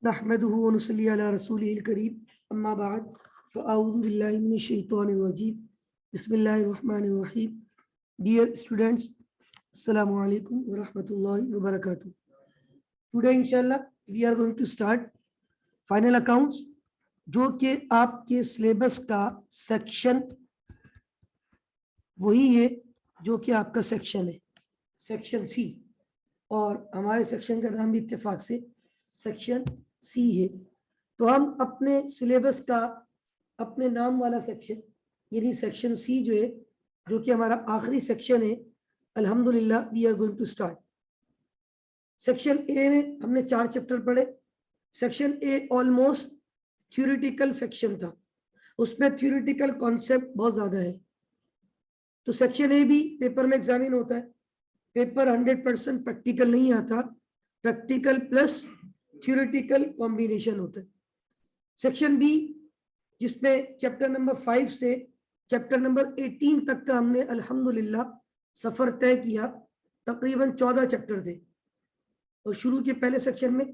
नहमदुहु व नुसल्ली अला रसूलिहिल करीम अम्मा बाद फ़अऊज़ु बिल्लाहि मिनश शैतानिर रजीम बिस्मिल्लाहिर रहमानिर रहीम। डियर स्टूडेंट्स, अस्सलामु अलैकुम व रहमतुल्लाहि व बरकातुहू। टुडे इंशाल्लाह we are going to start final accounts, जो कि आपके सिलेबस का सेक्शन वही है जो कि आपका सेक्शन है, सेक्शन सी। और हमारे सेक्शन का नाम भी इत्तेफाक से सेक्शन सी है। तो हम अपने सिलेबस का अपने नाम वाला सेक्शन यानी सेक्शन सी जो है, जो कि हमारा आखिरी सेक्शन है, अल्हम्दुलिल्लाह we are going to start. Section A में हमने 4 चैप्टर पढ़े। Section A almost theoretical section था, उसमें थ्योरेटिकल कॉन्सेप्ट बहुत ज़्यादा है। तो सेक्शन ए भी पेपर में एग्जामिन होता है। पेपर 100% प्रैक्टिकल नहीं आता, प्रैक्टिकल प्लस थ्योरेटिकल कॉम्बिनेशन होता है। सेक्शन बी, जिसमें चैप्टर नंबर 5 से चैप्टर नंबर 18 तक का हमने अल्हम्दुलिल्लाह सफर तय किया। तकरीबन 14 चैप्टर थे और शुरू के पहले सेक्शन में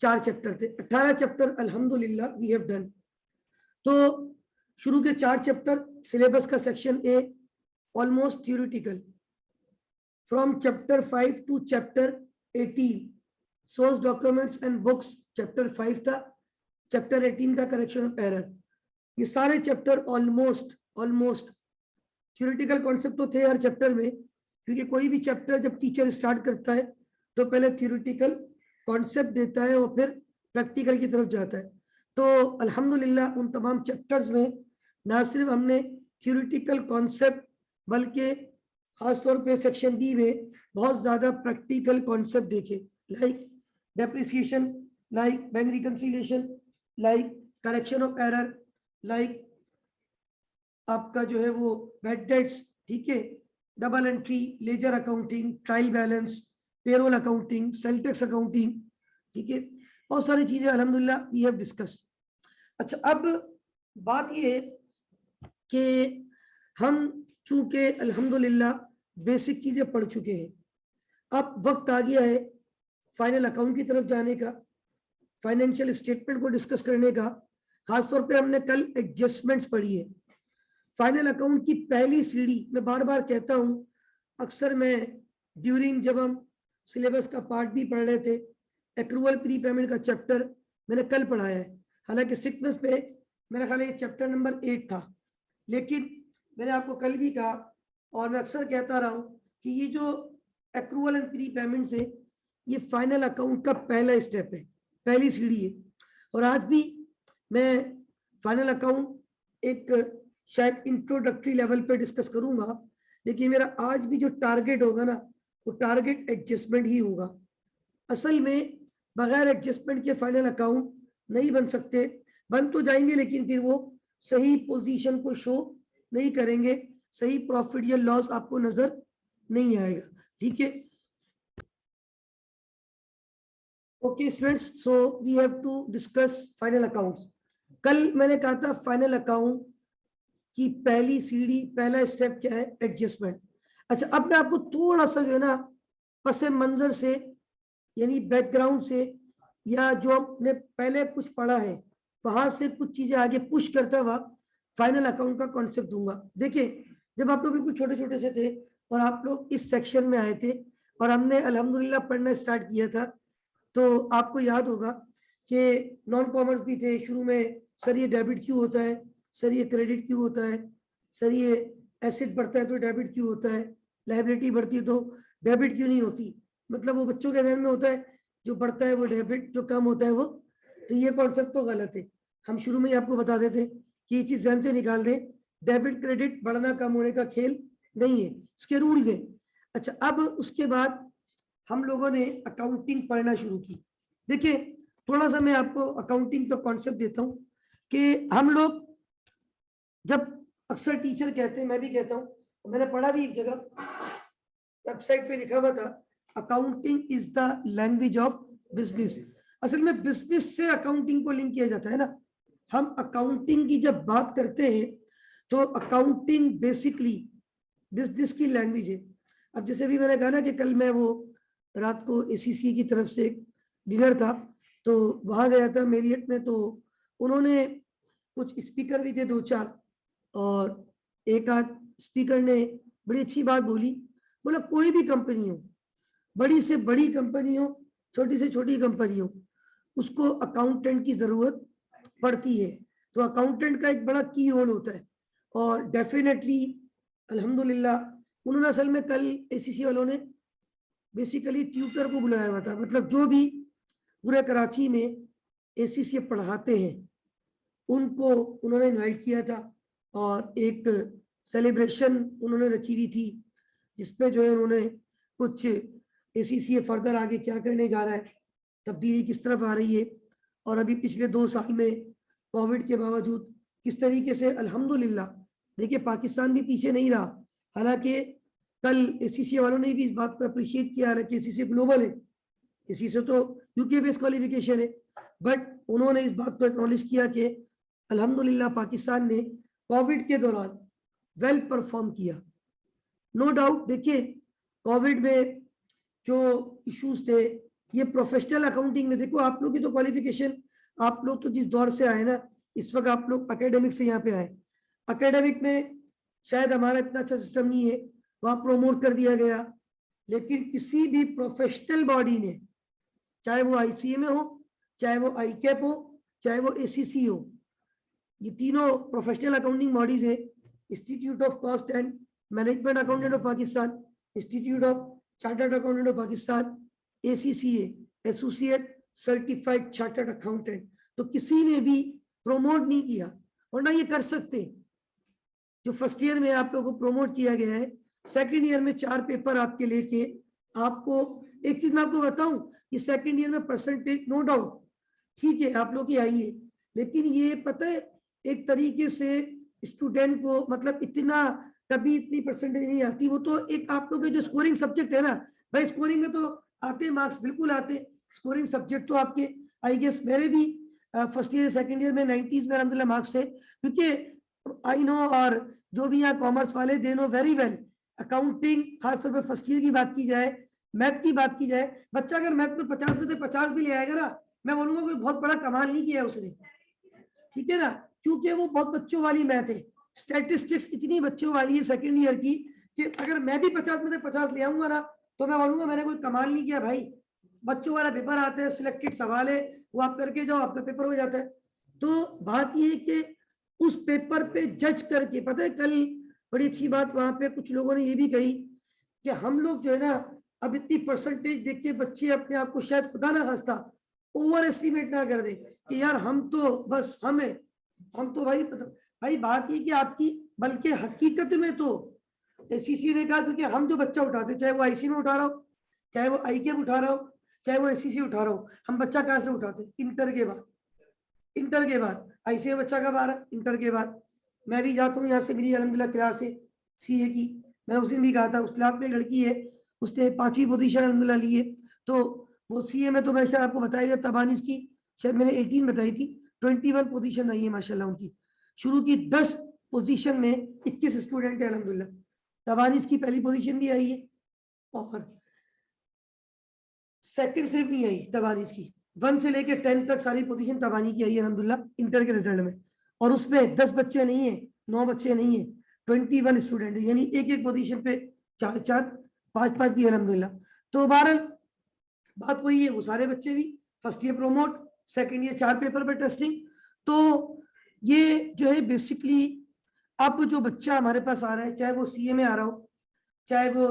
4 चैप्टर थे, 18 चैप्टर अल्हम्दुलिल्लाह वी हैव डन। तो शुरू के 4 चैप्टर सिलेबस का section A almost theoretical, from chapter 5 to chapter 18 source documents and books chapter 5 था, चैप्टर 18 का करेक्शन ऑफ एरर। ये सारे चैप्टर ऑलमोस्ट थ्योरेटिकल कॉन्सेप्ट तो थे हर चैप्टर में, क्योंकि कोई भी चैप्टर जब टीचर स्टार्ट करता है तो पहले थ्योरेटिकल कॉन्सेप्ट देता है और फिर प्रैक्टिकल की तरफ जाता है। तो अल्हम्दुलिल्लाह उन तमाम चैप्टर्स में ना सिर्फ हमने थ्योरेटिकल कॉन्सेप्ट बल्कि खासतौर पे सेक्शन बी में बहुत ज़्यादा प्रैक्टिकल कॉन्सेप्ट देखे, like depreciation, like bank reconciliation, like correction of error, like आपका जो है वो बैड डेट्स, ठीक है, double entry, ledger accounting, trial balance, payroll accounting, sale tax accounting, ठीक है, बहुत सारी चीजें अल्हम्दुलिल्लाह वी हैव डिस्कस। अच्छा, अब बात ये है कि हम चूंकि अल्हम्दुलिल्लाह बेसिक चीजें पढ़ चुके हैं, अब वक्त आ गया है फाइनल अकाउंट की तरफ जाने का, फाइनेंशियल स्टेटमेंट को डिस्कस करने का। खासतौर पे हमने कल एडजस्टमेंट्स पढ़ी है। फाइनल अकाउंट की पहली सीढ़ी, मैं बार बार कहता हूं, अक्सर मैं ड्यूरिंग जब हम सिलेबस का पार्ट भी पढ़ रहे थे, एक्रूअल प्री पेमेंट का चैप्टर मैंने कल पढ़ाया है। हालांकि सिक्वेंस पे मेरा ख्याल है चैप्टर नंबर 8 था, लेकिन मैंने आपको कल भी कहा और मैं अक्सर कहता रहा हूं कि ये जो एक्रूअल एंड प्री पेमेंट से ये फाइनल अकाउंट का पहला स्टेप है, पहली सीढ़ी है। और आज भी मैं फाइनल अकाउंट एक शायद इंट्रोडक्टरी लेवल पे डिस्कस करूंगा, लेकिन मेरा आज भी जो टारगेट होगा ना, वो टारगेट एडजस्टमेंट ही होगा। असल में बगैर एडजस्टमेंट के फाइनल अकाउंट नहीं बन सकते, बन तो जाएंगे लेकिन फिर वो सही पोजीशन को शो नहीं करेंगे, सही प्रॉफिट या लॉस आपको नजर नहीं आएगा, ठीक है। Okay students, so we have to discuss final accounts. कल मैंने कहा था फाइनल अकाउंट की पहली सीढ़ी, पहला स्टेप क्या है? एडजस्टमेंट। अच्छा, अब मैं आपको थोड़ा सा जो है ना पस मंजर से यानी बैकग्राउंड से, या जो हमने पहले कुछ पढ़ा है वहां से कुछ चीजें आगे पुश करता हुआ फाइनल अकाउंट का कॉन्सेप्ट दूंगा। देखिए, जब आप लोग बिल्कुल छोटे छोटे से थे और आप लोग इस सेक्शन में आए थे और हमने अल्हम्दुलिल्लाह पढ़ना स्टार्ट किया था, तो आपको याद होगा कि नॉन कॉमर्स भी थे शुरू में। सर ये डेबिट क्यों होता है, सर ये क्रेडिट क्यों होता है, सर ये एसेट बढ़ता है तो डेबिट क्यों होता है, लायबिलिटी बढ़ती है तो डेबिट क्यों नहीं होती। मतलब वो बच्चों के ध्यान में होता है जो बढ़ता है वो डेबिट, जो कम होता है वो। तो ये कॉन्सेप्ट तो गलत है। हम शुरू में ही आपको बता देते कि ये चीज ध्यान से निकाल दें, डेबिट क्रेडिट बढ़ना कम होने का खेल नहीं है, इसके रूल्स है। अच्छा, अब उसके बाद हम लोगों ने अकाउंटिंग पढ़ना शुरू की। देखिए, थोड़ा सा मैं आपको अकाउंटिंग का कॉन्सेप्ट देता हूं कि हम लोग जब अक्सर टीचर कहते हैं, मैं भी कहता हूं, मैंने पढ़ा भी एक जगह वेबसाइट पे लिखा हुआ था, accounting is the language of business. असल में बिजनेस से अकाउंटिंग को लिंक किया जाता है ना। हम अकाउंटिंग की जब बात करते हैं तो अकाउंटिंग बेसिकली बिजनेस की लैंग्वेज है। अब जैसे भी मैंने कहा ना कि कल मैं वो रात को एसीसी की तरफ से डिनर था, तो वहां गया था मेरियट में, तो उन्होंने कुछ स्पीकर भी थे 2-4, और एक आध स्पीकर ने बड़ी अच्छी बात बोली। बोला कोई भी कंपनी हो, बड़ी से बड़ी कंपनी हो, छोटी से छोटी कंपनी हो, उसको अकाउंटेंट की जरूरत पड़ती है। तो अकाउंटेंट का एक बड़ा की रोल होता है, और डेफिनेटली अल्हम्दुलिल्लाह उन्होंने असल में कल एसीसी वालों ने बेसिकली ट्यूटर को बुलाया हुआ था, मतलब जो भी पूरे कराची में एसीसी पढ़ाते हैं उनको उन्होंने इनवाइट किया था, और एक सेलिब्रेशन उन्होंने रखी हुई थी जिसपे जो है उन्होंने कुछ एसीसी फर्दर आगे क्या करने जा रहा है, तब्दीली किस तरफ आ रही है, और अभी पिछले 2 साल में कोविड के बावजूद किस तरीके से अल्हम्दुलिल्लाह, देखिए पाकिस्तान भी पीछे नहीं रहा। हालांकि कल एसीसी वालों ने भी इस बात को अप्रिशिएट किया, हालांकि एसीसी ग्लोबल है, एसीसी तो यूके बेस्ड क्वालिफिकेशन है, बट उन्होंने इस बात को एक्नॉलेज किया कि अल्हम्दुलिल्लाह पाकिस्तान ने कोविड के दौरान वेल परफॉर्म किया। नो डाउट देखिए कोविड में जो इश्यूज थे, ये प्रोफेशनल अकाउंटिंग में, देखो आप लोग की तो क्वालिफिकेशन, आप लोग तो जिस दौर से आए ना, इस वक्त आप लोग एकेडमिक से यहाँ पे आए, एकेडमिक में शायद हमारा इतना अच्छा सिस्टम नहीं है, वहां प्रोमोट कर दिया गया, लेकिन किसी भी प्रोफेशनल बॉडी ने, चाहे वो आईसीए में हो, चाहे वो आईकैप हो, चाहे वो एसीसी हो, ये तीनों प्रोफेशनल अकाउंटिंग बॉडीज है, institute of cost and management accountant of Pakistan, institute of chartered accountant of Pakistan, ACCA, associate certified chartered accountant, तो किसी ने भी प्रोमोट नहीं किया, वरना ये कर सकते। जो फर्स्ट ईयर में आप लोगों को प्रोमोट किया गया है, सेकंड ईयर में 4 पेपर आपके लेके, आपको एक चीज मैं आपको बताऊं कि सेकंड ईयर में परसेंटेज नो डाउट ठीक है आप लोग की आई है, लेकिन ये पता है एक तरीके से स्टूडेंट को, मतलब इतना कभी इतनी परसेंटेज नहीं आती, वो तो एक आप लोग के जो स्कोरिंग सब्जेक्ट है ना भाई, स्कोरिंग में तो आते मार्क्स, बिल्कुल आते, स्कोरिंग सब्जेक्ट तो आपके, आई गेस मेरे भी फर्स्ट ईयर सेकंड ईयर में 90s में अलहमदुलिल्लाह मार्क्स थे, क्योंकि आई नो, और जो भी यहाँ कॉमर्स वाले they know very well, accounting खासतौर पर फर्स्ट ईयर की बात की जाए, मैथ की बात की जाए, बच्चा अगर मैथ में 50 में से 50 भी ले आएगा ना, मैं बोलूंगा कोई बहुत बड़ा कमाल नहीं किया उसने, ठीक है ना, क्योंकि वो बहुत बच्चों वाली मैथ है, स्टैटिस्टिक्स इतनी बच्चों वाली है सेकंड ईयर की, कि अगर मैं भी 50 में से 50 ले आऊंगा ना, तो मैं बोलूंगा मैंने कोई कमाल नहीं किया भाई, बच्चों वाला पेपर आते हैं, सिलेक्टेड सवाल है, वो आप करके जाओ, आपका पेपर हो जाता है। तो बात ये है कि उस पेपर पे जज करके, पता है कल बड़ी अच्छी बात वहां पे कुछ लोगों ने ये भी कही कि हम लोग जो है ना, अब इतनी परसेंटेज देख के बच्चे अपने आप को शायद खुदा ना खास्ता ओवर एस्टिमेट ना कर दे कि यार हम तो बस हम तो भाई बात ये कि आपकी, बल्कि हकीकत में तो एसीसी ने कहा, क्योंकि हम जो बच्चा उठाते, चाहे वो आईसी में उठा रहा हो, चाहे वो आईकेएम उठा रहा हो, चाहे वो एसीसी उठा रहा हो, हम बच्चा कहाँ से उठाते, इंटर के बाद आईसी में बच्चा कब आ रहा है, इंटर के बाद। मैं भी जाता हूँ यहाँ से, मेरी अलहमदुलिल्लाह क्लास है सीए की, मैंने उस दिन भी कहा था, उस क्लास में लड़की है, उसने 5वीं पोजीशन अलहमदुलिल्लाह ली है, तो वो सीए में तो मैं शायद आपको बताया तबानीस की, शायद मैंने 18 बताई थी, 21 पोजीशन आई है माशाल्लाह उनकी, शुरू की 10 पोजीशन में 21 स्टूडेंट है अलहमदुलिल्लाह, तबानीस की पहली पोजीशन भी आई है, और सेकंड सिर्फ नहीं आई तबानीस की, 1 से लेकर 10 तक सारी पोजीशन तबानी की आई है अलहमदुलिल्लाह इंटर के रिजल्ट में, और उसमें 10 बच्चे नहीं है, 9 बच्चे नहीं है, 21 स्टूडेंट है, यानी एक पोजीशन पे 4 5 भी अलहमदुलिल्लाह। तो बहरहाल बात वही है, वो सारे बच्चे भी first year promote, second year 4 paper पे टेस्टिंग। तो ये जो है बेसिकली अब जो बच्चा हमारे पास आ रहा है, चाहे वो सीए में आ रहा हो, चाहे वो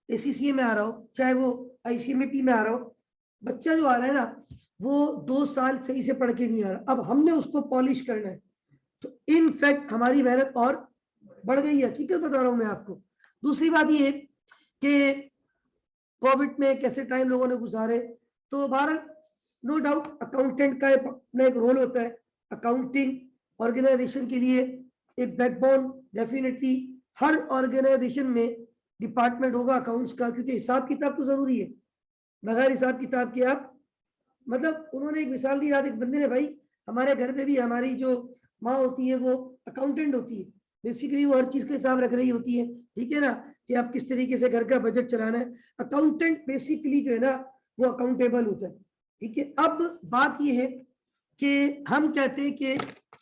एसीसीए में आ रहा हो, चाहे वो आईसीएमपी में आ रहा हो, बच्चा जो आ रहा है ना, वो 2 साल सही से पढ़ के नहीं आ रहा, अब हमने उसको पॉलिश करना है, तो इनफैक्ट हमारी मेहनत और बढ़ गई है, हकीकत बता रहा हूं मैं आपको। दूसरी बात ये कि कोविड में कैसे टाइम लोगों ने गुजारे, तो बहरहाल नो डाउट अकाउंटेंट का अपना एक रोल होता है, अकाउंटिंग ऑर्गेनाइजेशन के लिए एक बैकबोन, डेफिनेटली हर ऑर्गेनाइजेशन में डिपार्टमेंट होगा अकाउंट्स का, क्योंकि हिसाब किताब तो जरूरी है, बगैर हिसाब किताब के आप, मतलब उन्होंने एक मिसाल दी, याद एक बंदे ने, भाई हमारे घर पे भी हमारी जो माँ होती है वो अकाउंटेंट होती है, बेसिकली वो हर चीज का हिसाब रख रही होती है, ठीक है ना, कि आप किस तरीके से घर का बजट चलाना है, अकाउंटेंट बेसिकली जो है ना वो अकाउंटेबल होता है, ठीक है, अब बात ये है कि हम कहते हैं कि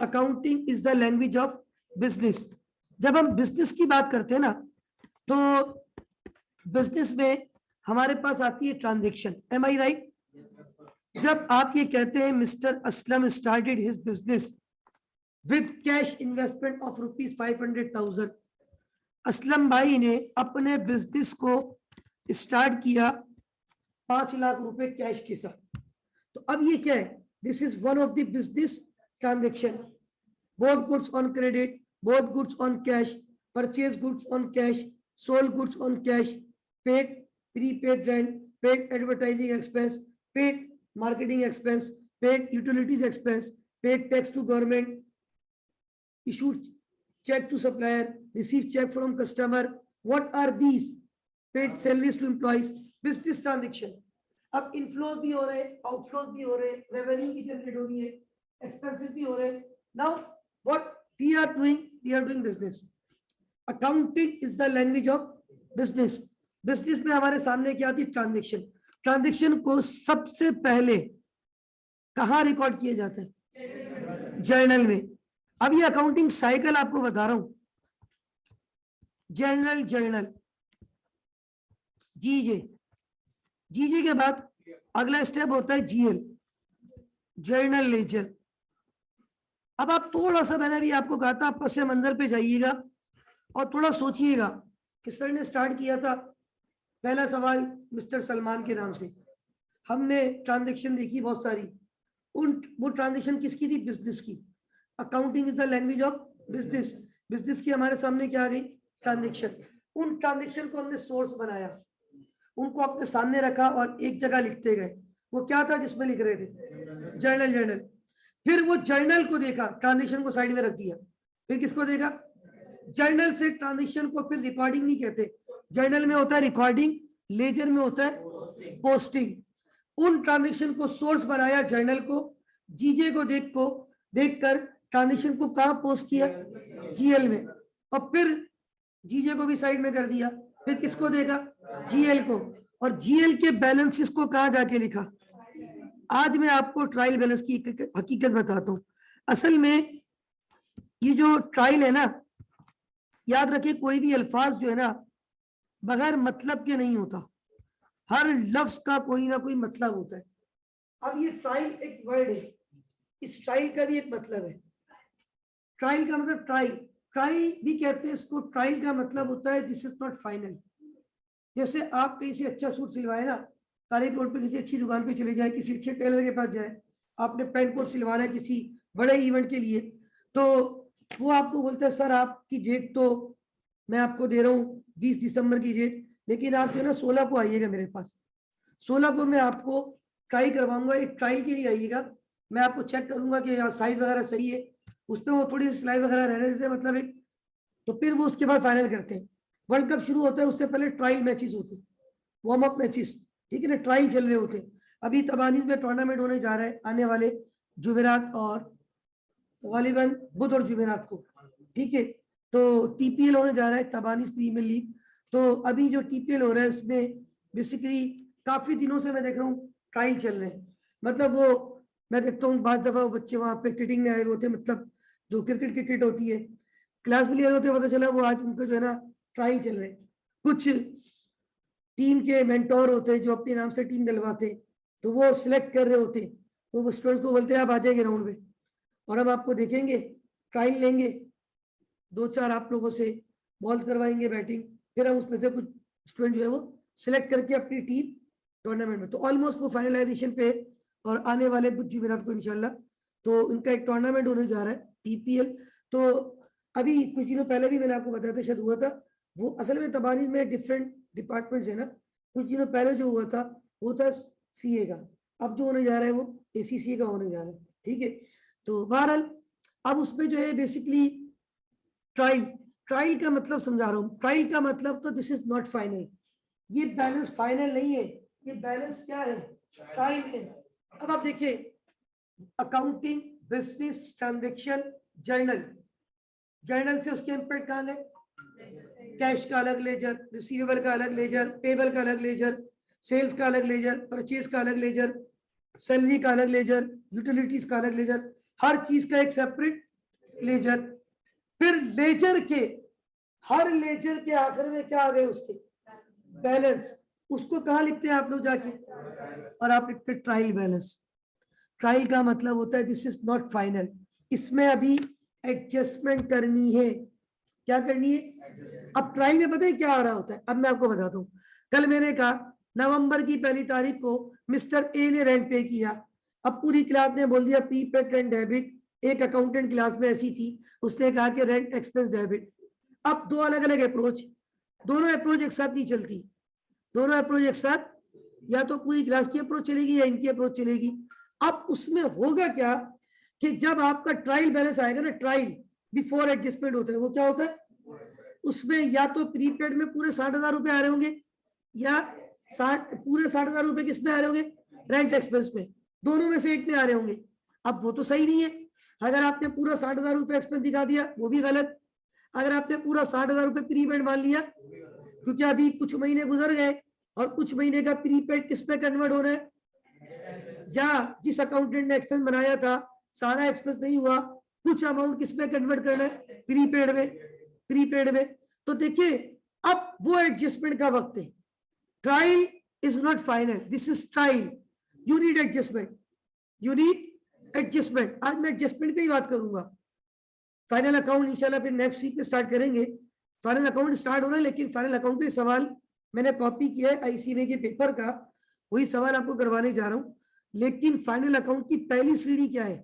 accounting is the language of business. जब हम बिजनेस की बात करते हैं ना, तो बिजनेस में हमारे पास आती है ट्रांजैक्शन। एम आई राइट? जब आप ये कहते हैं mister Aslam started his business with cash investment of ₹500,000, Aslam भाई ने अपने बिजनेस को स्टार्ट किया 5 लाख रुपए कैश के साथ। तो अब ये क्या है? This is one of the business transaction. bought goods on credit, bought goods on cash, purchased goods on cash, sold goods on cash, paid prepaid rent, paid advertising expense, paid marketing expense, paid utilities expense, paid tax to government, issued check to supplier, received check from customer. What are these? Paid salaries to employees, business transaction. अब inflows भी हो रहे हैं, outflows भी हो रहे हैं, revenue भी जनरेट हो रही है, एक्सपेंसेस भी हो रहे हैं। Now what we are doing business. Accounting is the language of business. Business में हमारे सामने क्या आती है? ट्रांजैक्शन। ट्रांजैक्शन को सबसे पहले कहाँ रिकॉर्ड किया जाता है? जर्नल में। अब ये अकाउंटिंग साइकिल आपको बता रहा हूं। जर्नल, जर्नल, जीजे, जीजे के बाद अगला स्टेप होता है जीएल, जर्नल लेजर। अब आप थोड़ा सा, मैंने भी आपको कहा था, आप पस मंजर पे जाइएगा और थोड़ा सोचिएगा कि सर ने स्टार्ट किया था। पहला सवाल मिस्टर सलमान के नाम से, हमने ट्रांजैक्शन देखी बहुत सारी, वो ट्रांजैक्शन किसकी थी? बिजनेस की। Accounting is the language of business. Business की हमारे सामने क्या आ गई? ट्रांजैक्शन। उन ट्रांजैक्शन को हमने सोर्स बनाया, उनको अपने सामने रखा और एक जगह लिखते गए। वो क्या था जिसमें लिख रहे थे? Journal, journal. फिर वो जर्नल को देखा, ट्रांजैक्शन को साइड में रख दिया। फिर किसको देखा? जर्नल से ट्रांजैक्शन को फिर रिकॉर्डिंग नहीं कहते, जर्नल में होता है रिकॉर्डिंग, लेजर में होता है पोस्टिंग। उन ट्रांजैक्शन को सोर्स बनाया, जर्नल को, जीजे को देखकर ट्रांजैक्शन को कहां पोस्ट किया? जीएल में। और फिर जीजे को भी साइड में कर दिया। फिर किसको देखा? जीएल को। और जीएल के बैलेंसेस को कहां जाके लिखा? आज मैं आपको ट्रायल बैलेंस की हकीकत बताता हूं। असल में ये जो ट्रायल है ना, याद रखिए कोई भी अल्फाज जो है ना बगैर मतलब के नहीं होता, हर लफ्ज का कोई ना कोई मतलब होता है। अब ये ट्रायल एक वर्ड है, इस ट्रायल का भी एक मतलब है। ट्रायल का मतलब ट्राई भी कहते हैं इसको। ट्रायल का मतलब होता है दिस इज नॉट फाइनल। जैसे आप कहीं से अच्छा सूट सिलवाए ना, तारीख रोड पे किसी अच्छी दुकान पे चले जाए, किसी अच्छे टेलर के पास जाए, आपने पैंट कोट सिलवाना है किसी बड़े इवेंट के लिए, तो वो आपको बोलता है सर आपकी डेट तो मैं आपको दे रहा हूँ 20 दिसंबर की डेट, लेकिन आप जो है ना 16 को आइएगा मेरे पास। 16 को मैं आपको ट्राई करवाऊंगा, एक ट्रायल के लिए आइएगा, मैं आपको चेक करूंगा कि साइज वगैरह सही है। उसमें वो थोड़ी सिलाई वगैरह रहने देते हैं, मतलब एक, तो फिर वो उसके बाद फाइनल करते हैं। वर्ल्ड कप शुरू होता है उससे पहले ट्रायल मैचेस होते हैं, वार्म अप मैचेस, ठीक है ना, ट्रायल चल रहे होते हैं। अभी तबानीज में टूर्नामेंट होने जा रहा है आने वाले जुमेरात और गालिबन बुध और जुमेरात को, ठीक है। तो टीपीएल होने जा रहा है, तबानीज प्रीमियर लीग। तो अभी जो टीपीएल हो रहा है इसमें बेसिकली काफी दिनों से मैं देख रहा हूँ ट्रायल चल रहे हैं। मतलब वो मैं देखता हूँ बाज दफा वो बच्चे वहां पे क्रिकेटिंग में आए हुए होते, मतलब जो क्रिकेट की किट होती है, क्लास में लिए होते, पता चला वो आज उनको जो है ना ट्रायल चल रहे हैं। कुछ टीम के मेंटोर होते हैं जो अपने नाम से टीम डलवाते, तो वो सिलेक्ट कर रहे होते, तो वो स्टूडेंट्स को बोलते हैं आप आ जाएंगे ग्राउंड में और हम आपको देखेंगे, ट्रायल लेंगे, 2-4 आप लोगों से बॉल्स करवाएंगे, बैटिंग, फिर हम उसमें से कुछ स्टूडेंट जो है वो सिलेक्ट करके अपनी टीम टूर्नामेंट में, तो ऑलमोस्ट वो फाइनलाइजेशन पे, और आने वाले कुछ जुमेरात को इंशाल्लाह तो इनका एक टूर्नामेंट होने जा रहा है टीपीएल। तो अभी कुछ दिनों पहले भी मैंने आपको बताया था, शायद हुआ था वो, असल में तबानीज में डिफरेंट डिपार्टमेंट्स है ना, कुछ दिनों पहले जो हुआ था वो था सीए का, अब जो होने जा रहा है वो एसीसीए का होने जा रहा है, ठीक है। तो बहरहाल अब उसमें जो है बेसिकली ट्रायल का मतलब समझा रहा हूँ। ट्रायल का मतलब तो दिस इज नॉट फाइनल, ये बैलेंस फाइनल नहीं है, ये बैलेंस क्या है? ट्रायल है। अब आप देखिए accounting, business, transaction, journal, journal से उसके इम्पैक्ट कहाँ गए? कैश का अलग लेजर, रिसीवेबल का अलग लेजर, पेबल का अलग लेजर, सेल्स का अलग लेजर, परचेज का अलग लेजर, सैलरी का अलग लेजर, यूटिलिटीज का अलग लेजर, हर चीज का एक सेपरेट लेजर। फिर लेजर के हर लेजर के आखिर में क्या आ गए उसके बैलेंस, उसको कहाँ लिखते हैं आप लोग जाके, और आप लिखते हैं ट्रायल बैलेंस। ट्रायल का मतलब होता है दिस इज नॉट फाइनल, इसमें अभी एडजस्टमेंट करनी है। क्या करनी है? अब ट्रायल में पता है क्या आ रहा होता है, अब मैं आपको बताता हूँ। कल मैंने कहा नवंबर की 1 तारीख को मिस्टर ए ने रेंट पे किया। अब पूरी क्लास ने बोल दिया प्रीपेड रेंट डेबिट। एक अकाउंटेंट क्लास में ऐसी थी, उसने कहा कि रेंट एक्सपेंस डेबिट। अब दो अलग अलग अप्रोच, दोनों अप्रोच एक साथ नहीं चलती। दोनों अप्रोच एक साथ, या तो पूरी क्लास की अप्रोच चलेगी या इनकी अप्रोच चलेगी। अब उसमें होगा क्या कि जब आपका ट्रायल बैलेंस आएगा ना, ट्रायल बिफोर एडजस्टमेंट होता है, वो क्या होता है, उसमें या तो प्रीपेड में पूरे 60,000 रुपए आ रहे होंगे, या पूरे 60,000 रुपए किस में आ रहे होंगे, रेंट एक्सपेंस में। दोनों में से एक में आ रहे होंगे। अब वो तो सही नहीं है। अगर आपने पूरा 60,000 रुपए एक्सपेंस दिखा दिया वो भी गलत। अगर आपने पूरा 60,000 रुपए प्रीपेड मान लिया, क्योंकि अभी कुछ महीने गुजर गए और कुछ महीने का प्रीपेड किस पे कन्वर्ट हो रहा है, या जिस अकाउंटेंट ने एक्सपेंस बनाया था सारा एक्सपेंस नहीं हुआ, कुछ अमाउंट किस में कन्वर्ट करना है, प्रीपेड में। प्रीपेड में तो देखिए अब वो एडजस्टमेंट का वक्त है। Trial is not final, this is trial, you need adjustment, you need adjustment. आज मैं एडजस्टमेंट की बात करूंगा। फाइनल अकाउंट इंशाल्लाह फिर नेक्स्ट वीक में स्टार्ट करेंगे। फाइनल अकाउंट स्टार्ट हो रहा है, लेकिन फाइनल अकाउंट के सवाल मैंने कॉपी किया है आईसीएमए के पेपर का, वही सवाल आपको करवाने जा रहा हूं। लेकिन फाइनल अकाउंट की पहली सीढ़ी क्या है,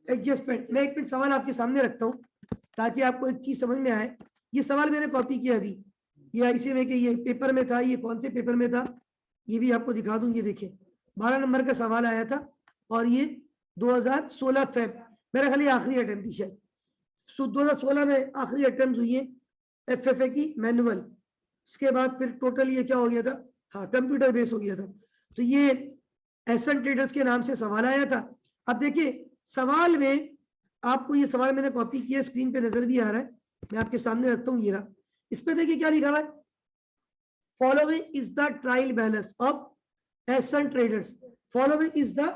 एडजस्टमेंट। मैं एक मिनट सवाल आपके सामने रखता हूं ताकि आपको एक चीज समझ में आए। ये सवाल मैंने कॉपी किया अभी, ये आईसीएमए के ये पेपर में था। ये कौन से पेपर में था ये भी आपको दिखा दूं। ये देखिए 12 नंबर का सवाल आया था और ये 2016 फेब, मेरा खाली आखिरी अटेम्प्ट थी शायद। 2016 में आखिरी अटेम्प्ट हुई है एफएफए की मैनुअल। इसके बाद फिर टोटल ये क्या हो गया था, हाँ कंप्यूटर बेस हो गया था। तो ये एसन ट्रेडर्स के नाम से सवाल आया था। अब देखिए सवाल में आपको, ये सवाल मैंने कॉपी किया, स्क्रीन पे नजर भी आ रहा है, मैं आपके सामने रखता हूँ। ये रहा, इस पे देखिए क्या लिखा हुआ है, following is the trial balance of Ehsan traders. Following is the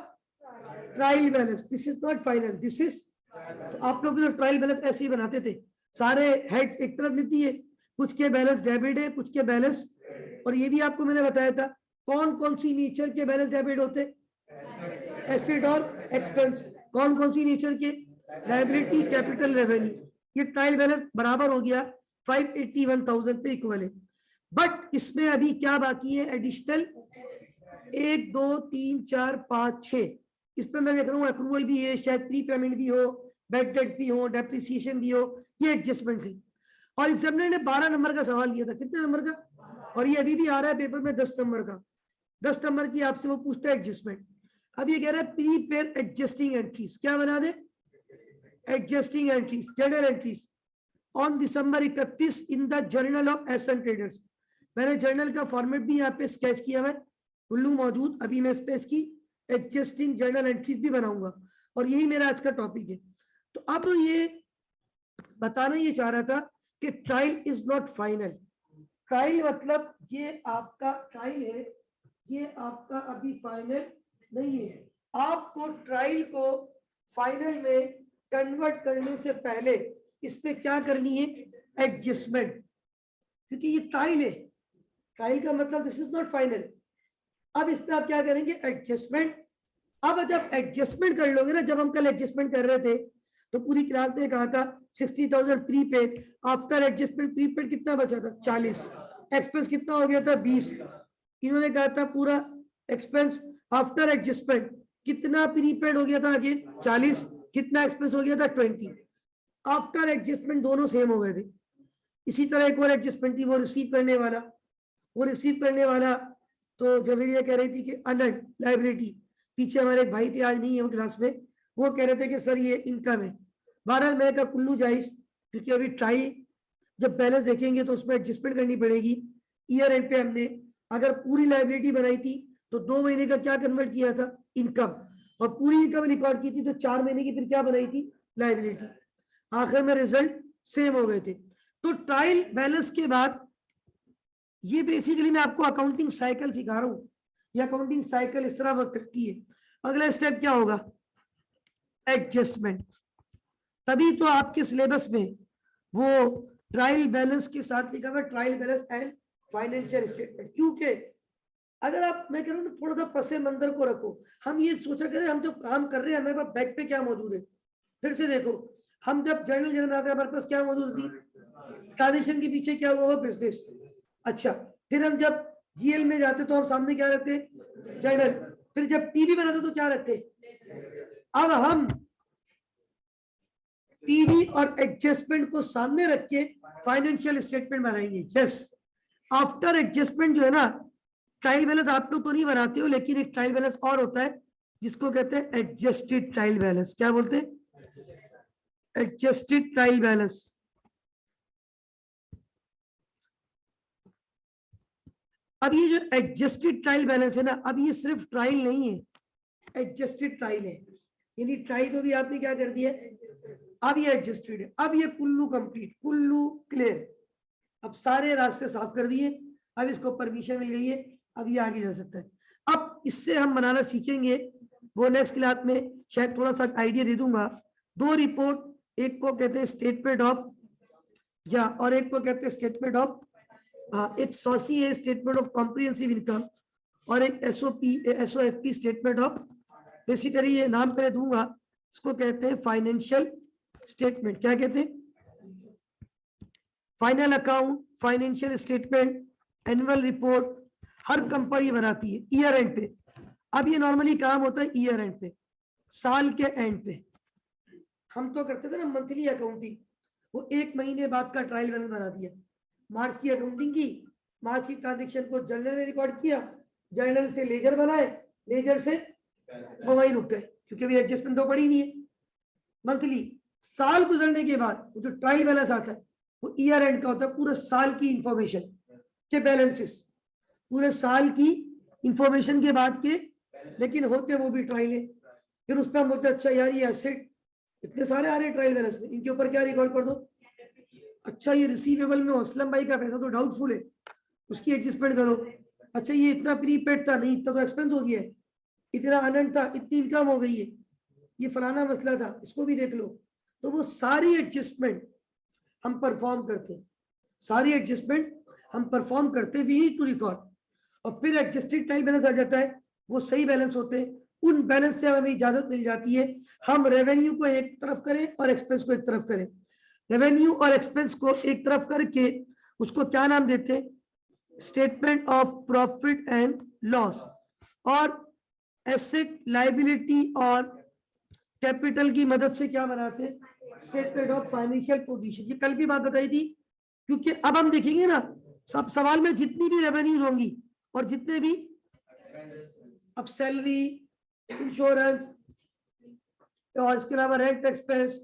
trial balance, this is not final, this is. तो आप लोग तो ट्रायल बैलेंस ऐसे ही बनाते थे, सारे हेड्स एक तरफ लिख दिए, कुछ के बैलेंस डेबिट है कुछ के बैलेंस। और ये भी आपको मैंने बताया था कौन कौन सी नेचर के बैलेंस डेबिट होते, एसेट और एक्सपेंस। कौन कौन सी नेचर के, लायबिलिटी कैपिटल रेवेन्यू। ये ट्रायल बैलेंस बराबर हो गया 581,000 पे इक्वल है। बट इसमें अभी क्या बाकी है, एडिशनल 1 2 3 4 5 6। इस पे मैं देख रहा हूँ अप्रूवल भी है, शायद प्री पेमेंट भी हो, बैड डेट्स भी हो, डेप्रिसिएशन भी हो, ये एडजस्टमेंट है। और एग्जामिनर ने 12 नंबर का सवाल लिया था, कितने नंबर का, और ये अभी भी आ रहा है पेपर में 10 नंबर का। 10 नंबर की आपसे वो पूछता है एडजस्टमेंट। अब ये कह रहा है प्रीपेयर एडजस्टिंग एंट्रीज, क्या बना दे, adjusting entries, journal entries on December 31 in the journal of Ehsan traders. मैंने जर्नल का फॉर्मेट भी यहाँ पे स्केच किया हुआ है, उल्लू मौजूद। अभी मैं इस पे इसकी एडजस्टिंग जर्नल एंट्रीज भी बनाऊंगा, और यही मेरा आज का टॉपिक है। तो अब ये बताना ये चाह रहा था कि trial is not final. Trial मतलब ये आपका ट्रायल है, ये आपका अभी फाइनल नहीं है। आपको ट्रायल को फाइनल में कन्वर्ट करने से पहले इस पे क्या करनी है, एडजस्टमेंट, क्योंकि ये ट्रायल है। ट्रायल का मतलब दिस इज नॉट फाइनल। अब इस पे आप क्या करेंगे, एडजस्टमेंट। अब जब एडजस्टमेंट कर लोगे ना, जब हम कल एडजस्टमेंट कर रहे थे तो पूरी क्लास ने कहा था 60,000 प्रीपेड, आफ्टर एडजस्टमेंट प्रीपेड कितना बचा था 40, एक्सपेंस कितना हो गया था 20। इन्होंने कहा था पूरा एक्सपेंस आफ्टर एडजस्टमेंट कितना प्रीपेड हो गया था आगे 40, कितना एक्सपेंस हो गया था 20। आफ्टर एडजस्टमेंट दोनों सेम हो गए थे। इसी तरह एक और एडजस्टमेंट थी, वो रिसीव करने वाला। वो रिसीव करने वाला तो जवेरिया कह रही थी कि अनड लाइबिलिटी, पीछे हमारे एक भाई थे आज नहीं है वो क्लास में, वो कह रहे थे कि सर ये इनकम है। 12 महीने का कुल्लू जायज, क्योंकि अभी ट्राई जब बैलेंस देखेंगे तो उसमें एडजस्टमेंट करनी पड़ेगी। ईयर एंड पे हमने अगर पूरी लाइबिलिटी बनाई थी तो 2 महीने का क्या कन्वर्ट किया था, इनकम, और पूरी इनकम रिकॉर्ड की थी तो 4 महीने की फिर क्या बनाई थी, लाइबिलिटी। आखिर में रिजल्ट सेम हो गए थे। तो ट्रायल बैलेंस के बाद ये बेसिकली मैं आपको अकाउंटिंग साइकिल सिखा रहा हूं। ये अकाउंटिंग साइकिल इस तरह वर्क करती है। अगला स्टेप क्या होगा? एडजस्टमेंट। तभी तो आपके सिलेबस में वो ट्रायल बैलेंस के साथ लिखा हुआ trial balance and financial statement. क्योंकि अगर आप, मैं कह रहा हूँ ना, थोड़ा सा पसे मंदिर को रखो। हम ये सोचा करें हम जब काम कर रहे हैं हमारे पास बैक पे क्या मौजूद है। फिर से देखो, हम जब जर्नल जर्नल आते हैं हमारे पास क्या मौजूद थी? ट्रांजेक्शन के पीछे क्या हुआ? बिजनेस। अच्छा, फिर हम जब जीएल में जाते तो हम सामने क्या रखते? जर्नल। फिर जब टीवी बनाते तो क्या रखते? अब हम टीवी और एडजस्टमेंट को सामने रख के फाइनेंशियल स्टेटमेंट बनाएंगे। यस, आफ्टर एडजस्टमेंट जो है ना, ट्रायल बैलेंस आप लोग तो नहीं बनाते हो, लेकिन एक ट्रायल बैलेंस और होता है जिसको कहते हैं एडजस्टेड ट्रायल बैलेंस। क्या बोलते हैं? Adjusted trial balance. अब ये जो एडजस्टेड ट्रायल बैलेंस है ना, अब ये सिर्फ ट्रायल नहीं है, एडजस्टेड ट्रायल है। यानी ट्रायल को भी आपने क्या कर दिया? अब ये एडजस्टेड है। अब ये कुल्लू कंप्लीट, कुल्लू क्लियर। अब सारे रास्ते साफ कर दिए, अब इसको परमिशन मिल गई है, अब ये आगे जा सकता है। अब इससे हम बनाना सीखेंगे, वो नेक्स्ट क्लास में शायद थोड़ा सा आइडिया दे दूंगा। दो रिपोर्ट, एक को कहते हैं स्टेटमेंट ऑफ, या और एक को कहते हैं स्टेटमेंट ऑफ, एक सॉसी है स्टेटमेंट ऑफ कॉम्प्रिहेंसिव इनकम, और एक एसओएफपी स्टेटमेंट ऑफ, बेसिकली ये नाम पहले दूंगा, इसको कहते हैं फाइनेंशियल स्टेटमेंट। क्या कहते हैं? Final account, financial statement, annual report हर कंपनी बनाती है ईयर एंड पे। अब ये नॉर्मली काम होता है ईयर एंड पे, साल के एंड पे। हम तो करते थे ना मंथली अकाउंटिंग, वो एक महीने बाद का ट्रायल बैलेंस बना दिया। मार्च की अकाउंटिंग की, मार्च की ट्रांजेक्शन को जर्नल में रिकॉर्ड किया, जर्नल से लेजर बनाए, लेजर से वो वहीं रुक गए, क्योंकि अभी एडजस्टमेंट तो पड़ी नहीं है। मंथली, साल गुजरने के बाद जो ट्रायल बैलेंस आता है वो ईयर एंड का होता है, पूरे साल की इंफॉर्मेशन के बैलेंसेस, पूरे साल की इंफॉर्मेशन के बाद के, लेकिन होते वो भी ट्रायल है। फिर उस पर हम बोलते हैं अच्छा यार ये एसेट इतने सारे आ रहे हैं ट्रायल बैलेंस में, इनके ऊपर क्या रिकॉर्ड कर दो? अच्छा ये रिसीवेबल में असलम भाई का पैसा तो डाउटफुल है, उसकी एडजस्टमेंट करो। अच्छा ये इतना प्रीपेड था, नहीं इतना तो एक्सपेंस हो गया है, इतना अनंत था, इतनी इनकम हो गई है, ये फलाना मसला था, इसको भी देख लो। तो वो सारी एडजस्टमेंट हम परफॉर्म करते हैं, सारी एडजस्टमेंट हम परफॉर्म करते वी नीड टू रिकॉर्ड। और फिर एडजस्टेड ट्रायल बैलेंस आ जाता है, वो सही बैलेंस होते हैं। उन बैलेंस से हमें इजाजत मिल जाती है हम रेवेन्यू को एक तरफ करें और एक्सपेंस को एक तरफ करें। रेवेन्यू और एक्सपेंस को एक तरफ करके उसको क्या नाम देते हैं? Statement of profit and loss. और एसेट, लायबिलिटी और कैपिटल की मदद से क्या बनाते हैं? Statement of financial position. ये कल भी बात बताई थी, क्योंकि अब हम देखेंगे ना सब सवाल में जितनी भी रेवेन्यूज होंगी और जितने भी, अब सैलरी, इंश्योरेंस और इसके अलावा rent expense,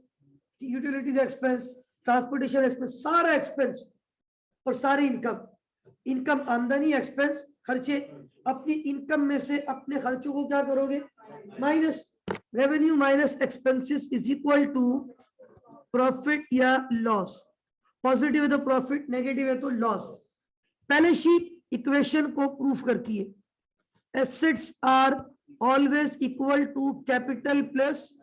utilities expense, transportation expense, सारा एक्सपेंस और सारी इनकम, इनकम आमदनी, एक्सपेंस, खर्चे, अपनी इनकम में से अपने खर्चों को क्या करोगे? Minus. Revenue minus expenses is equal to profit या लॉस। पॉजिटिव है तो प्रॉफिट, नेगेटिव है तो लॉस। बैलेंस शीट इक्वेशन को प्रूफ करती है। Assets are always equal to capital plus,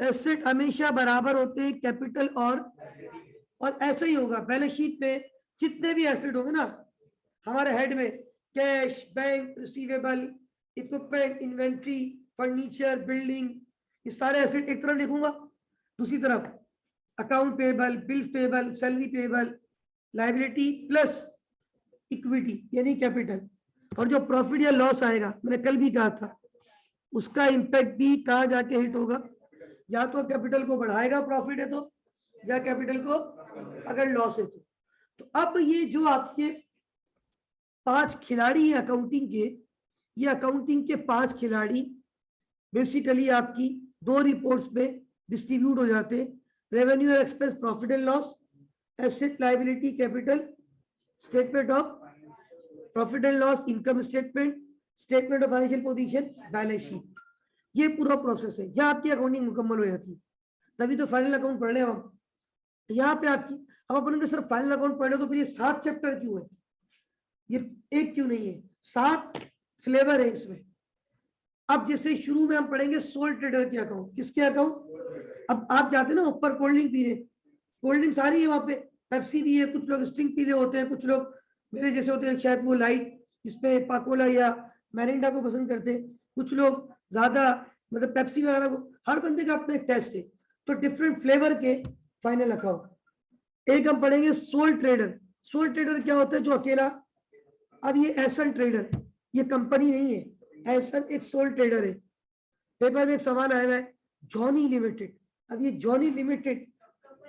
asset हमेशा बराबर होते हैं कैपिटल और ऐसा ही होगा बैलेंस शीट में जितने भी एसेट होंगे ना हमारे हेड में, cash, bank, receivable, equipment, inventory, furniture, building, ये सारे एसेट एक तरफ लिखूंगा, दूसरी तरफ account payable, bill payable, salary payable, liability plus equity यानी कैपिटल। और जो प्रॉफिट या लॉस आएगा, मैंने कल भी कहा था, उसका इंपैक्ट भी कहाँ जाके हिट होगा? या तो कैपिटल को बढ़ाएगा प्रॉफिट है तो, या कैपिटल को अगर लॉस है तो अब ये जो आपके 5 खिलाड़ी हैं अकाउंटिंग के, ये अकाउंटिंग के 5 खिलाड़ी बेसिकली आपकी 2 रिपोर्ट्स में डिस्ट्रीब्यूट हो जाते हैं। रेवेन्यू और expense, profit and loss, asset, liability, capital, statement of profit and loss, income statement, statement of financial position, balance sheet. ये पूरा प्रोसेस है, यहाँ आपकी अकाउंटिंग मुकम्मल हो जाती है। तभी तो फाइनल अकाउंट पढ़ रहे हैं हम यहाँ पे आपकी। अब अपन सिर्फ फाइनल अकाउंट पढ़ रहे हो तो फिर ये 7 चैप्टर क्यों है? ये एक क्यों नहीं है? 7 फ्लेवर है इसमें। अब जैसे शुरू में हम पढ़ेंगे सोल ट्रेडर के अकाउंट, किसके अकाउंट? अब आप जाते ना ऊपर कोल्ड ड्रिंक पी रहे, कोल्ड ड्रिंक सारी है वहां पे, पेप्सी भी है, कुछ लोग स्ट्रिंग पी रहे होते हैं, कुछ लोग मेरे जैसे होते हैं शायद वो लाइट जिसमें पाकोला या मैरिंडा को पसंद करते हैं, कुछ लोग ज्यादा मतलब पेप्सी वगैरह को, हर बंदे का अपना एक टेस्ट है, तो डिफरेंट फ्लेवर के फाइनल अकाउंट। एक हम पढ़ेंगे सोल ट्रेडर। सोल ट्रेडर क्या होता है? जो अकेला, अब ये एसन ट्रेडर, ये कंपनी नहीं है, एसन एक सोल ट्रेडर है। पेपर में एक सवाल आया है, जॉनी लिमिटेड, अब ये जॉनी लिमिटेड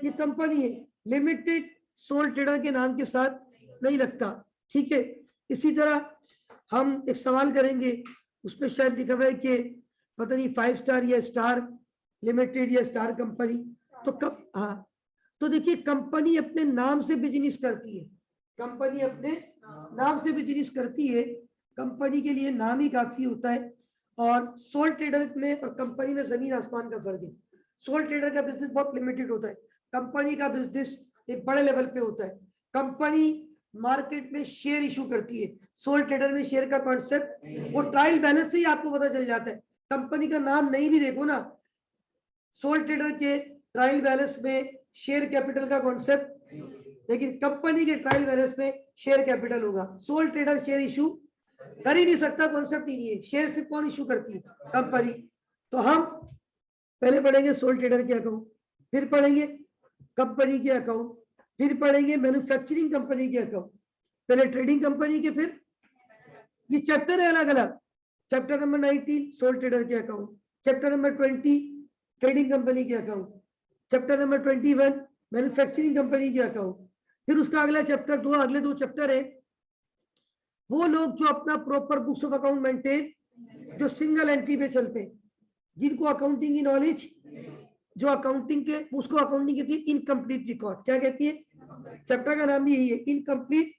ये कंपनी है, लिमिटेड सोल ट्रेडर के नाम के साथ नहीं लगता, ठीक है। इसी तरह हम एक सवाल करेंगे, उसमें शायद लिखा हुआ है कि पता नहीं 5 स्टार या स्टार लिमिटेड या स्टार कंपनी, तो कब, हाँ, तो देखिए कंपनी अपने नाम से बिजनेस करती है, कंपनी अपने नाम से बिजनेस करती है, कंपनी के लिए नाम ही काफी होता है। और सोल ट्रेडर में और कंपनी में जमीन आसमान का फर्क है। सोल ट्रेडर का बिजनेस बहुत लिमिटेड होता है, कंपनी का बिजनेस एक बड़े लेवल पे होता है। कंपनी मार्केट में शेयर इशू करती है, सोल ट्रेडर में शेयर का कॉन्सेप्ट वो ट्रायल बैलेंस से ही आपको पता चल जाता है, कंपनी का नाम नहीं भी देखो ना, सोल ट्रेडर के ट्रायल बैलेंस में शेयर कैपिटल का कॉन्सेप्ट, लेकिन कंपनी के ट्रायल बैलेंस में शेयर कैपिटल होगा। सोल ट्रेडर शेयर इशू कर ही नहीं सकता, कॉन्सेप्ट ही नहीं है, शेयर सिर्फ कौन इशू करती है? कंपनी। तो हम पहले पढ़ेंगे सोल ट्रेडर के अकाउंट, फिर पढ़ेंगे कंपनी के अकाउंट, फिर पढ़ेंगे मैन्युफैक्चरिंग कंपनी के अकाउंट, पहले ट्रेडिंग कंपनी के, फिर ये चैप्टर है अलग अलग। चैप्टर नंबर 19 सोल ट्रेडर के account, chapter number 20 trading company के account, chapter number 21 manufacturing company के अकाउंट, फिर उसका अगला चैप्टर दो, अगले 2 चैप्टर है वो लोग जो अपना proper books of account maintain, जो सिंगल एंट्री पे चलते हैं, जिनको अकाउंटिंग की नॉलेज, जो अकाउंटिंग के, उसको अकाउंटिंग कहती है इनकम्प्लीट रिकॉर्ड, क्या कहती है? चैप्टर का नाम भी यही है, इनकम्प्लीट।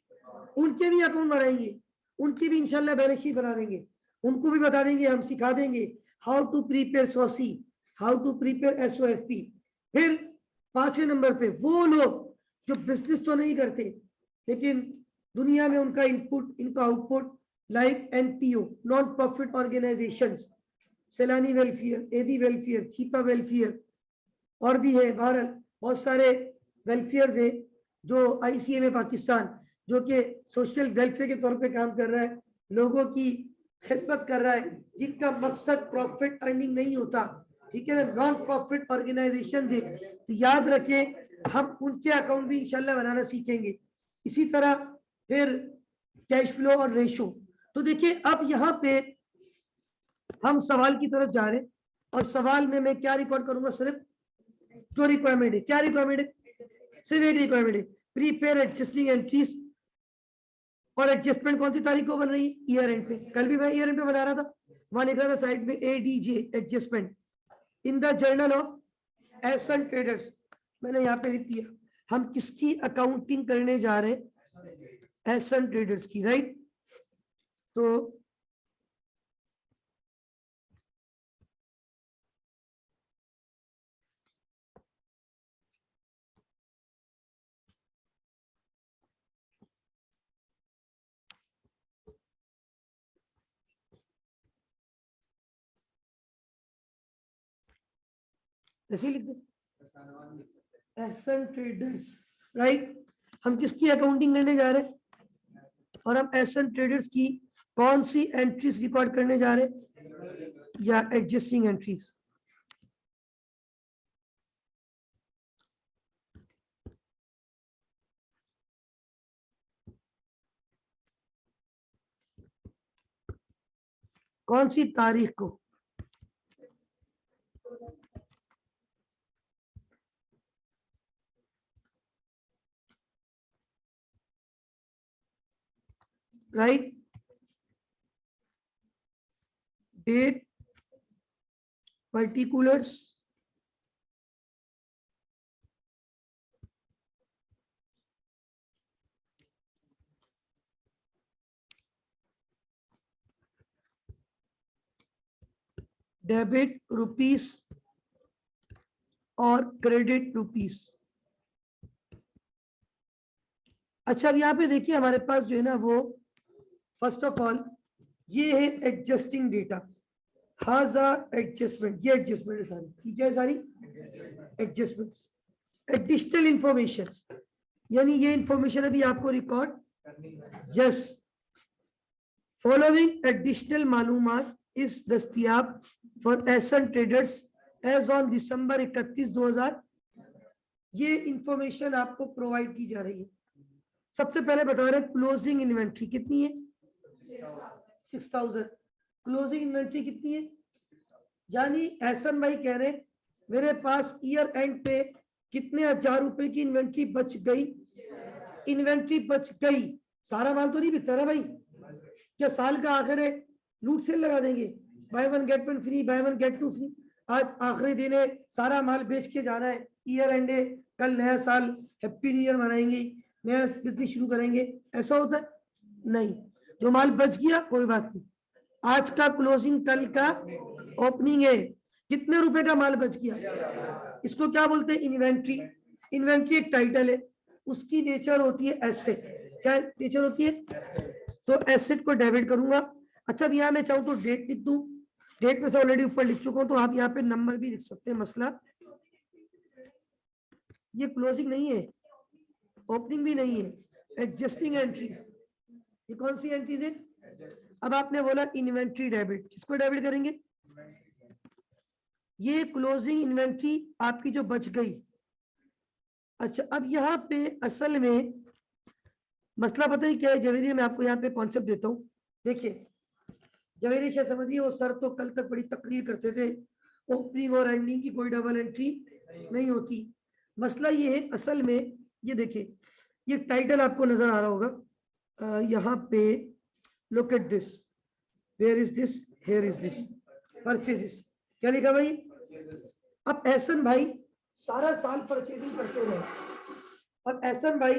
उनके भी अकाउंट बनाएंगे, उनकी भी इंशाल्लाह बैलेंस शीट बना देंगे, उनको भी बता देंगे, हम सिखा देंगे how to prepare SOCI, how to prepare SOFP. फिर 5वें नंबर पे वो लोग जो बिजनेस तो नहीं करते लेकिन दुनिया में उनका इनपुट, इनका output, like NPO, non profit organisations, सैलानी वेलफेयर, एदी वेलफेयर, चीपा वेलफेयर, और भी है, बहरहाल बहुत सारे वेलफेयर है जो आईसीएम में पाकिस्तान, जो कि सोशल वेलफेयर के तौर पे काम कर रहा है, लोगों की खिदमत कर रहा है, जिनका मकसद प्रॉफिट अर्निंग नहीं होता, ठीक है ना, नॉन प्रॉफिट ऑर्गेनाइजेशन है। तो याद रखें हम उनके अकाउंट भी इंशाल्लाह बनाना सीखेंगे। इसी तरह फिर कैश फ्लो और रेशो। तो देखिए अब यहाँ पे हम सवाल की तरफ जा रहे हैं, और सवाल में मैं क्या रिकॉर्ड करूंगा? सिर्फ जो रिक्वायरमेंट है, क्या रिक्वायरमेंट है? सिर्फ एक रिक्वायरमेंट है, प्रीपेयर एडजस्टिंग एंट्रीज। और एडजस्टमेंट कौन सी तारीख को बन रही है? ईयर एंड पे। कल भी मैं ईयर एंड पे बना रहा था, वहां लिख रहा था साइड में ADJ, adjustment in the journal of Ehsan traders, मैंने यहाँ पे लिख दिया। हम किसकी अकाउंटिंग करने जा रहे हैं? एसन ट्रेडर्स की, राइट। तो ऐसे लिख दे, एसन ट्रेडर्स, राइट। हम किसकी अकाउंटिंग करने जा रहे हैं? और हम एसन ट्रेडर्स की कौन सी एंट्रीज रिकॉर्ड करने जा रहे हैं? या एडजस्टिंग एंट्रीज। कौन सी तारीख को? Right, date, particulars, debit rupees और क्रेडिट रुपीस। अच्छा अब यहाँ पे देखिए हमारे पास जो है ना वो, फर्स्ट ऑफ ऑल ये है एडजस्टिंग डेटा। हाजा एडजस्टमेंट, ये एडजस्टमेंट है सारी, ठीक है, सारी एडजस्टमेंट। एडिशनल इंफॉर्मेशन, यानी ये इंफॉर्मेशन अभी आपको रिकॉर्ड, यस, फॉलोइंग एडिशनल मालूमात इस दस्तियाब for Ehsan traders as on December 31, 2000। ये इंफॉर्मेशन आपको प्रोवाइड की जा रही है। सबसे पहले बता रहे हैं क्लोजिंग इन्वेंट्री कितनी है, 6000। क्लोजिंग इन्वेंट्री कितनी है, यानी एहसन भाई कह रहे हैं मेरे पास ईयर एंड पे कितने 1000 रुपए की इन्वेंट्री बच गई, इन्वेंट्री बच गई, सारा माल तो नहीं बिकता ना भाई, क्या साल का आखिर है लूट सेल लगा देंगे, buy one get one free, buy one get two free, आज आखिरी दिन है, सारा माल बेच के जाना है, ईयर एंड है, कल नया साल, हैप्पी न्यू ईयर मनाएंगे, नया बिजनेस शुरू करेंगे, ऐसा होता है नहीं। जो माल बच गया कोई बात नहीं, आज का क्लोजिंग कल का ओपनिंग है, कितने रुपए का माल बच गया, इसको क्या बोलते हैं, इन्वेंट्री। इन्वेंट्री एक टाइटल है, उसकी नेचर होती है एसेट। क्या नेचर होती है, तो एसेट को डेबिट करूंगा। अच्छा, अब यहाँ मैं चाहूँ तो डेट लिख दूं, डेट में से ऑलरेडी ऊपर लिख चुका हूं, तो आप यहाँ पे नंबर भी लिख सकते हैं, मसला ये क्लोजिंग नहीं है, ओपनिंग भी नहीं है, एडजस्टिंग एंट्रीज। ये कौन सी एंट्रीज है, अब आपने बोला इन्वेंट्री डेबिट, किसको डेबिट करेंगे, ये क्लोजिंग इन्वेंट्री आपकी जो बच गई। अच्छा, अब यहाँ पे असल में मसला पता है क्या है जवेरी, मैं आपको यहाँ पे कॉन्सेप्ट देता हूँ। देखिए जवेरी शायद समझिए, वो सर तो कल तक बड़ी तकरीर करते थे, ओपनिंग और एंडिंग की कोई डबल एंट्री नहीं होती। मसला ये है असल में, ये देखिए ये टाइटल आपको नजर आ रहा होगा यहाँ पे, look at this, where is this, here is this, purchases, क्या लिखा भाई। अब एहसन भाई सारा साल परचेजिंग करते रहे, अब एहसन भाई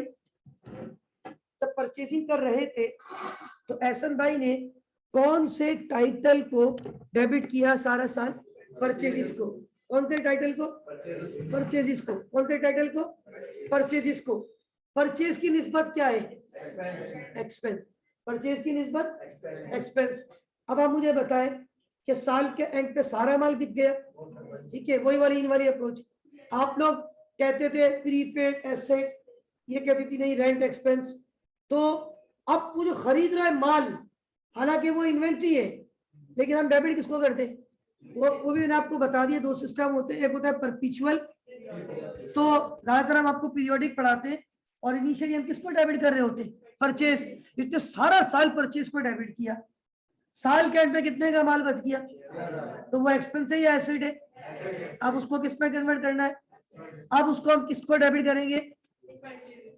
जब परचेजिंग कर रहे थे तो एहसन भाई ने कौन से टाइटल को डेबिट किया सारा साल, परचेजिस को। कौन से टाइटल को, परचेजिस को। कौन से टाइटल को, परचेजिस को। परचेज की निस्बत क्या है, एक्सपेंस। परचेज की निस्बत एक्सपेंस। अब आप मुझे बताएं कि साल के एंड पे सारा माल बिक गया, ठीक है, वही वाली इन वाली अप्रोच। आप लोग कहते थे प्रीपेड एसेट, ये कहती थी नहीं रेंट एक्सपेंस। तो अब वो जो खरीद रहा है माल, हालांकि वो इन्वेंट्री है, लेकिन हम डेबिट किसको करते हैं, वो भी मैंने आपको बता दिया, दो सिस्टम होते हैं, एक होता है परपिचुअल, तो ज्यादातर हम आपको पीरियोडिक पढ़ाते हैं, और इनिशियली हम किसको डेबिट कर रहे होते हैं, परचेज। इसने सारा साल परचेज को डेबिट किया, साल के एंड में कितने का माल बच गया, तो वो एक्सपेंस है या एसेट है। अब उसको किस पे कन्वर्ट करना है, अब उसको हम किसको डेबिट करेंगे,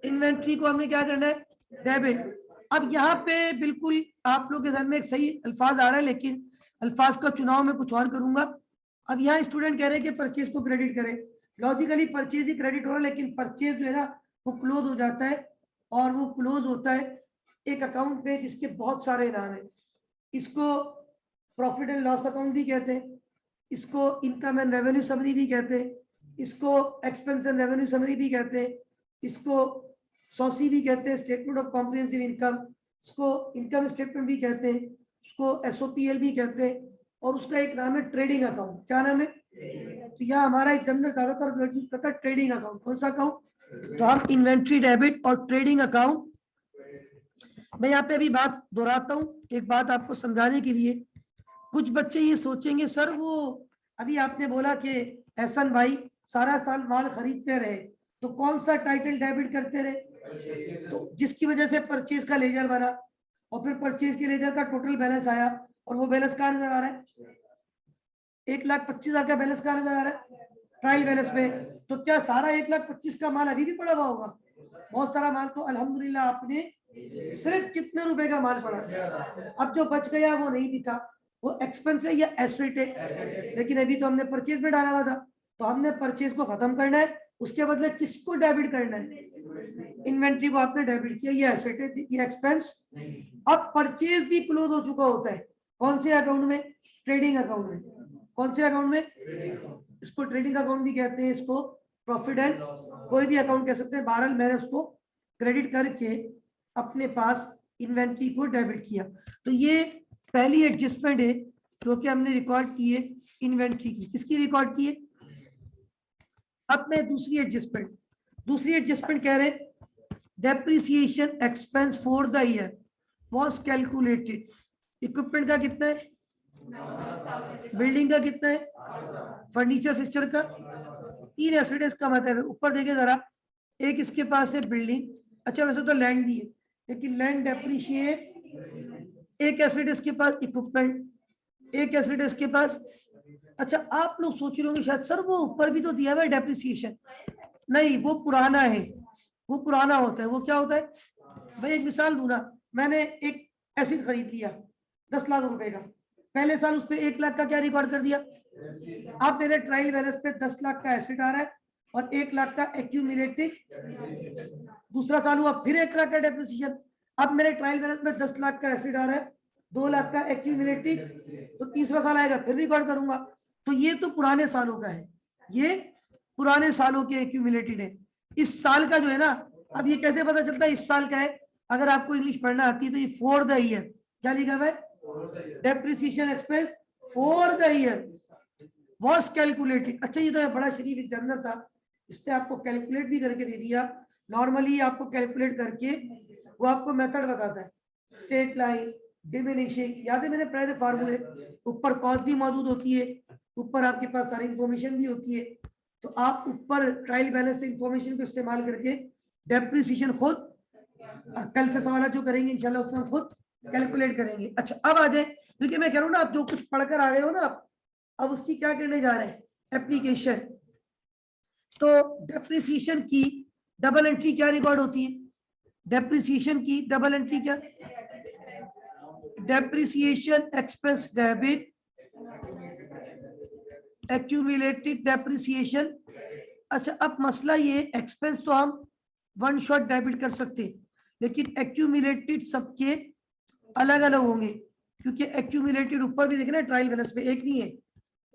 इन्वेंट्री को हमने क्या करना है, डेबिट। अब यहाँ पे बिल्कुल आप लोग के ध्यान में एक सही अल्फाज आ रहा है, लेकिन अल्फाज का चुनाव मैं कुछ और करूंगा। अब यहाँ स्टूडेंट कह रहे हैं कि परचेज को क्रेडिट करें, लॉजिकली परचेज ही क्रेडिट हो रहा है, लेकिन परचेज जो है ना वो क्लोज हो जाता है, और वो क्लोज होता है एक अकाउंट पे जिसके बहुत सारे नाम है। इसको प्रॉफिट एंड लॉस अकाउंट भी कहते हैं, इसको इनकम एंड रेवेन्यू समरी भी कहते हैं, इसको एक्सपेंस एंड रेवेन्यू समरी भी कहते हैं, इसको सॉसी भी कहते हैं, स्टेटमेंट ऑफ कॉम्प्रिहेंसिव इनकम, इसको इनकम स्टेटमेंट भी कहते हैं, उसको एसओपीएल भी कहते हैं, और उसका एक नाम है ट्रेडिंग अकाउंट। क्या नाम है, तो यहाँ हमारा एग्जामिनर ज्यादातर यूज करता है ट्रेडिंग अकाउंट। कौन सा अकाउंट, तो हम इन्वेंट्री डेबिट और ट्रेडिंग अकाउंट। मैं यहाँ पे अभी बात दोहराता हूँ, एक बात आपको समझाने के लिए। कुछ बच्चे ये सोचेंगे सर वो अभी आपने बोला कि एहसन भाई सारा साल माल खरीदते रहे, तो कौन सा टाइटल डेबिट करते रहे, तो जिसकी वजह से परचेज का लेजर बना, और फिर परचेज के लेजर का टोटल बैलेंस आया, और वो बैलेंस कहाँ नजर आ रहा है, 1,25,000 का बैलेंस कहाँ नजर आ रहा है, ट्रायल बैलेंस में। तो क्या सारा 1,25,000 का माल अभी भी पड़ा हुआ होगा, बहुत सारा माल तो अल्हम्दुलिल्लाह आपने सिर्फ कितने रुपए का माल पड़ा, अब जो बच गया वो नहीं बिका, वो एक्सपेंस है या एसेट है, लेकिन अभी तो हमने परचेज में डाला हुआ था, तो हमने परचेज को खत्म करना है, उसके बदले किसको डेबिट करना है, इन्वेंट्री को आपने डेबिट किया, ये एसेट है, ये एक्सपेंस। अब परचेज भी क्लोज हो चुका होता है, कौन से अकाउंट में, ट्रेडिंग अकाउंट में। कौन से अकाउंट में, इसको ट्रेडिंग अकाउंट भी कहते हैं, इसको प्रॉफिट एंड कोई भी अकाउंट कह सकते हैं। बहरहाल मैंने उसको क्रेडिट करके अपने पास इन्वेंट्री को डेबिट किया। तो ये पहली एडजस्टमेंट है जो कि हमने रिकॉर्ड की है इन्वेंट्री की। किसकी रिकॉर्ड की है? अब मैं दूसरी एडजस्टमेंट कह रहे हैं depreciation expense for the year was calculated. Equipment का कितना है? बिल्डिंग का कितना है? फर्नीचर फिक्सचर का 3 एसेट है। इसका मतलब है ऊपर देखिए जरा, एक इसके पास है बिल्डिंग, अच्छा वैसे तो लैंड भी है लेकिन लैंड डेप्रिशिएट, एक एसेट इसके पास इक्विपमेंट, एक एसेट इसके पास। अच्छा आप लोग सोच रहे होंगे शायद सर वो ऊपर भी तो दिया हुआ है डेप्रिसिएशन। नहीं, वो पुराना है, वो पुराना होता है। वो क्या होता है भाई, एक मिसाल दूं ना, मैंने एक एसिड खरीद लिया 10 लाख रुपए का, पहले साल उस पर 1 लाख का क्या रिकॉर्ड कर दिया। अब मेरे ट्रायल बैलेंस पे 10 लाख का एसिड आ रहा है और 1 लाख का एक्यूमुलेटेड। दूसरा साल हुआ फिर 1 लाख का डेप्रिसिएशन। अब मेरे ट्रायल बैलेंस में 10 लाख का एसिड आ रहा है, 2 लाख का एक्यूमुलेटेड। तो तीसरा साल आएगा फिर रिकॉर्ड करूंगा। तो ये तो पुराने सालों का है, ये पुराने सालों के एक्यूमुलेटेड है। इस साल का जो है ना, अब ये कैसे पता चलता है इस साल का है? अगर आपको इंग्लिश पढ़ना आती है तो ये फॉर द ईयर क्या लिखा हुआ है? Depreciation expense for the year was calculated. अच्छा ये तो बड़ा शरीफ एग्जामिनर था, इसने आपको कैलकुलेट भी करके दे दिया। नॉर्मली आपको कैलकुलेट करके वो आपको मेथड बताता है, स्ट्रेट लाइन, डिमिनिशिंग, याद है मैंने पढ़े थे फार्मूले। ऊपर कॉस्ट भी मौजूद होती है, ऊपर आपके पास सारी इंफॉर्मेशन भी होती है। तो आप ऊपर ट्रायल बैलेंस से इंफॉर्मेशन को इस्तेमाल करके डेप्रिसिएशन खुद कल से सवाल जो करेंगे इंशाल्लाह उसमें हम खुद कैलकुलेट करेंगे। अच्छा अब आ जाए, क्योंकि मैं कह रहा हूँ ना आप जो कुछ पढ़कर आ गए हो ना, अब उसकी क्या करने जा रहे हैं, एप्लीकेशन। तो डेप्रिसिएशन की डबल एंट्री क्या रिकॉर्ड होती है? डेप्रिसिएशन की डबल एंट्री क्या? Depreciation expense debit, accumulated depreciation. अच्छा अब मसला ये, एक्सपेंस तो हम वन शॉट डेबिट कर सकते, लेकिन एक्यूमुलेटेड सबके अलग अलग होंगे, क्योंकि एक्यूमुलेटेड ऊपर भी देखना ट्रायल बैलेंस पे एक नहीं है।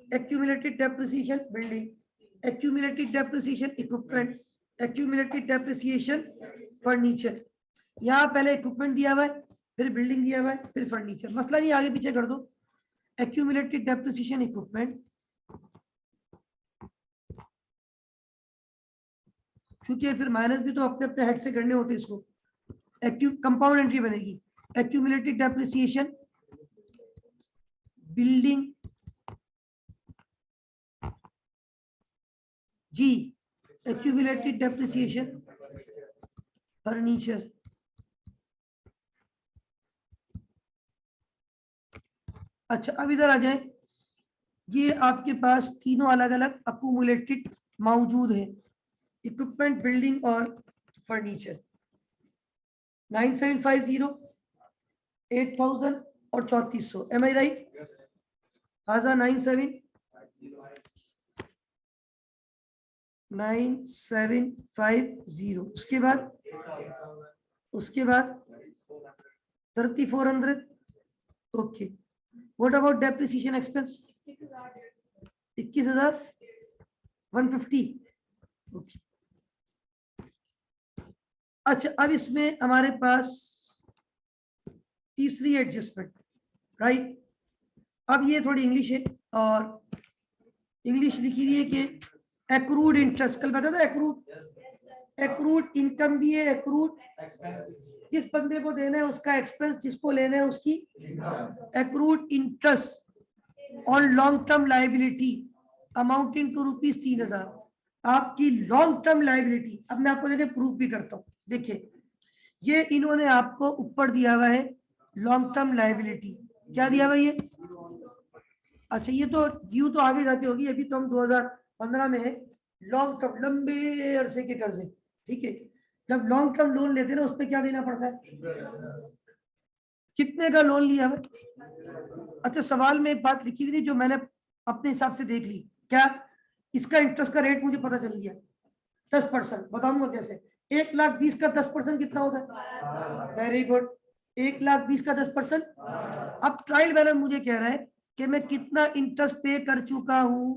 Accumulated depreciation building, accumulated depreciation equipment, accumulated depreciation furniture. यहाँ पहले इक्विपमेंट दिया हुआ है, फिर बिल्डिंग दिया हुआ है, फिर फर्नीचर। मसला नहीं, आगे पीछे कर दो। एक्यूमुलेटेड डेप्रिसिएशन इक्विपमेंट, क्योंकि फिर माइनस भी तो अपने अपने हेड से करने होते इसको। कंपाउंड एंट्री बनेगी, एक्यूमुलेटेड डेप्रिसिएशन बिल्डिंग जी, एक्यूमुलेटेड डेप्रिसिएशन फर्नीचर। अच्छा अब इधर आ जाए, ये आपके पास तीनों अलग अलग अक्यूमुलेटेड मौजूद है, इक्विपमेंट, बिल्डिंग और फर्नीचर। 9750, 8000 और 3400, एम आई राइट? हाजा 9750। उसके बाद 3400। Okay, what about depreciation expense? 21,150। Okay. अच्छा अब इसमें हमारे पास तीसरी एडजस्टमेंट, राइट? अब ये थोड़ी इंग्लिश है और इंग्लिश लिखी हुई है कि एक्रूड इंटरेस्ट, कल बताया था एक्रूड इनकम भी है, एक्रूड जिस बंदे को देना है उसका एक्सपेंस, जिसको लेना है उसकी accrued interest on long term liability amounting to ₹3,000। आपकी लॉन्ग टर्म लाइबिलिटी, अब मैं आपको देखिए प्रूफ भी करता हूँ। देखिए ये इन्होंने आपको ऊपर दिया हुआ है लॉन्ग टर्म लाइबिलिटी, क्या दिया हुआ ये? अच्छा ये तो ड्यू तो आगे जाके होगी, अभी तो हम 2015 में है। लॉन्ग टर्म, लंबे अरसे के कर्जे, ठीक है। जब लॉन्ग टर्म लोन लेते हैं ना, उस पर क्या देना पड़ता है? कितने का लोन लिया है? अच्छा सवाल में एक बात लिखी थी जो मैंने अपने हिसाब से देख ली, क्या इसका इंटरेस्ट का रेट मुझे पता चल गया, 10%। बताऊंगा कैसे। 1,20,000 का 10% कितना होता है? वेरी गुड, 1,20,000 का 10%। अब ट्रायल बैलेंस मुझे कह रहा है कि मैं कितना इंटरेस्ट पे कर चुका हूं।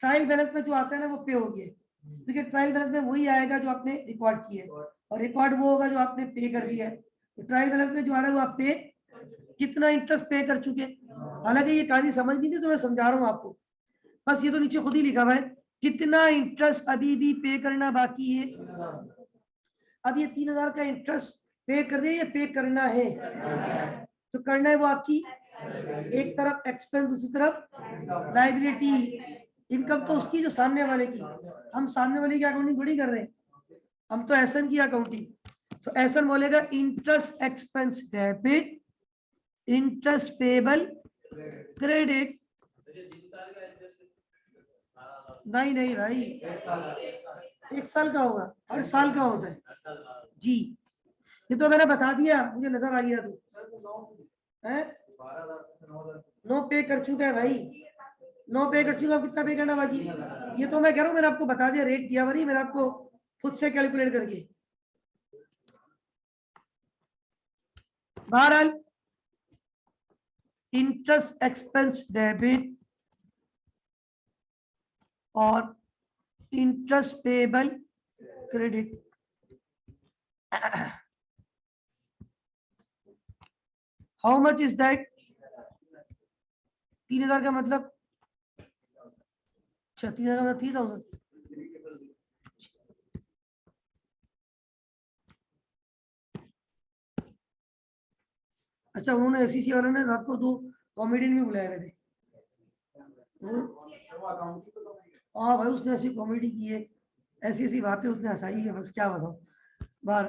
ट्रायल बैलेंस में जो आता है ना वो पे हो गया, क्योंकि ट्रायल बैलेंस में वही आएगा जो आपने रिकॉर्ड किया है, और रिकॉर्ड वो होगा जो आपने पे कर दिया है। तो ट्रायल बैलेंस में जो आ रहा है वो आप पे कितना इंटरेस्ट पे कर चुके, हालांकि ये कहानी समझ नहीं थी तो मैं समझा रहा हूँ आपको, बस ये तो नीचे खुद ही लिखा हुआ है कितना इंटरेस्ट अभी भी पे करना बाकी है। अब ये 3,000 का इंटरेस्ट पे कर दे, ये पे करना है, तो करना है वो आपकी एक तरफ एक्सपेंस, दूसरी तरफ लाइबिलिटी। इनकम तो उसकी जो सामने वाले की, हम सामने वाले की अकाउंटिंग थोड़ी कर रहे हैं, हम तो एसएन की अकाउंटिंग। तो एसएन बोलेगा interest expense debit, interest payable credit. नहीं नहीं भाई, 1 साल का होगा, हर साल का होता है जी। ये तो मैंने बता दिया, मुझे नजर आ गया तो है। 9 पे कर चुका है भाई, 9 पे कर चुका, कितना पे करना बाकी? ये तो मैं कह रहा हूँ, मैंने आपको बता दिया, रेट दिया भाई मैंने आपको खुद से कैलकुलेट करके। बहरहाल इंटरेस्ट एक्सपेंस डेबिट और interest payable credit, how much is that? 3,000 का मतलब, अच्छा 3,000 का 3,000। अच्छा, उन्होंने एससीसी वालों ने रात को 2 कॉमेडियन भी बुलाए हुए थे। हाँ भाई, उसने ऐसी कॉमेडी की है, ऐसी ऐसी बातें उसने हंसाई है, बस क्या बताऊं। बार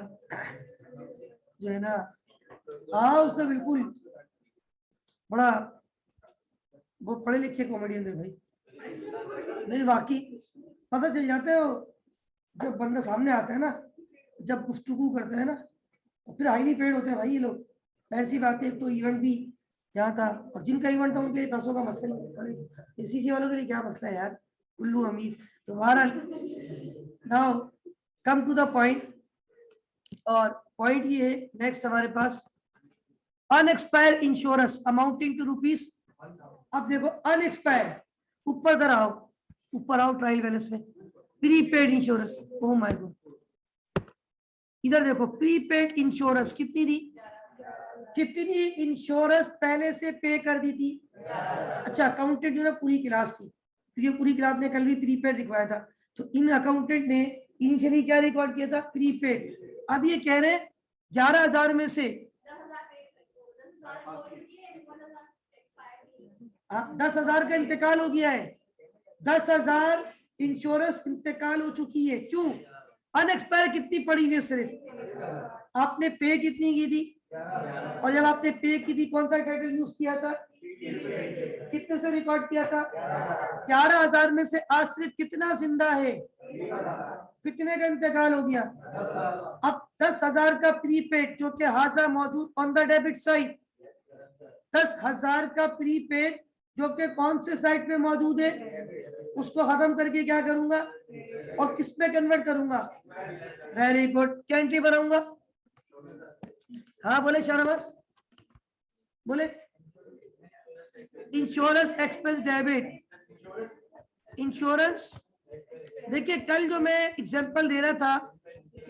जो है ना, हाँ उसने बिल्कुल बड़ा, वो पढ़े लिखे कॉमेडियन थे भाई। नहीं वाकई पता चल जाता है, जब बंदा सामने आता है ना, जब गुफ्तगू करते हैं ना, तो फिर हाईली पेड होते हैं भाई ये लोग। ऐसी बात है, एक तो इवेंट भी जहाँ था, और जिनका इवेंट था उनके लिए पैसों का मसला ही नहीं, एसीसी वालों के लिए क्या मसला है यार, उल्लू अमीर। तो बहरहाल now come to the point, और पॉइंट ये है नेक्स्ट हमारे पास, unexpired insurance amounting to rupees. अब देखो अनएक्सपायर, ऊपर जरा आओ, ऊपर आओ ट्रायल बैलेंस में, prepaid insurance, oh my God, इधर देखो प्रीपेड इंश्योरेंस कितनी दी, कितनी इंश्योरेंस पहले से पे कर दी थी। अच्छा, अकाउंटेंट जो ना पूरी क्लास थी, क्योंकि पूरी क्लास ने कल भी प्रीपेड लिखवाया था, तो इन अकाउंटेंट ने इनिशियली क्या रिकॉर्ड किया था, प्रीपेड। अब ये कह रहे हैं 11,000 में से 10,000 का इंतकाल हो गया है, 10,000 इंश्योरेंस इंतकाल हो चुकी है। क्यों? अनएक्सपायर कितनी पड़ी हुई है सिर्फ, आपने पे कितनी की थी, और जब आपने पे की थी कौन सा टाइटल यूज किया था, कितने से रिकॉर्ड किया था, 11,000 में से आज सिर्फ कितना जिंदा है, कितने का इंतकाल हो गया। अब 10,000 का प्रीपेड जो कि हाजा मौजूद ऑन द डेबिट साइड, 10,000 का प्रीपेड जो कि कौन से साइड पे मौजूद है, उसको खत्म करके क्या करूंगा, और किस में कन्वर्ट करूंगा, वेरी गुड, क्या एंट्री बनाऊंगा। हाँ बोले शाहनवाज, बोले इंश्योरेंस एक्सपेंस डेबिट, इंश्योरेंस। देखिए कल जो मैं एग्जांपल दे रहा था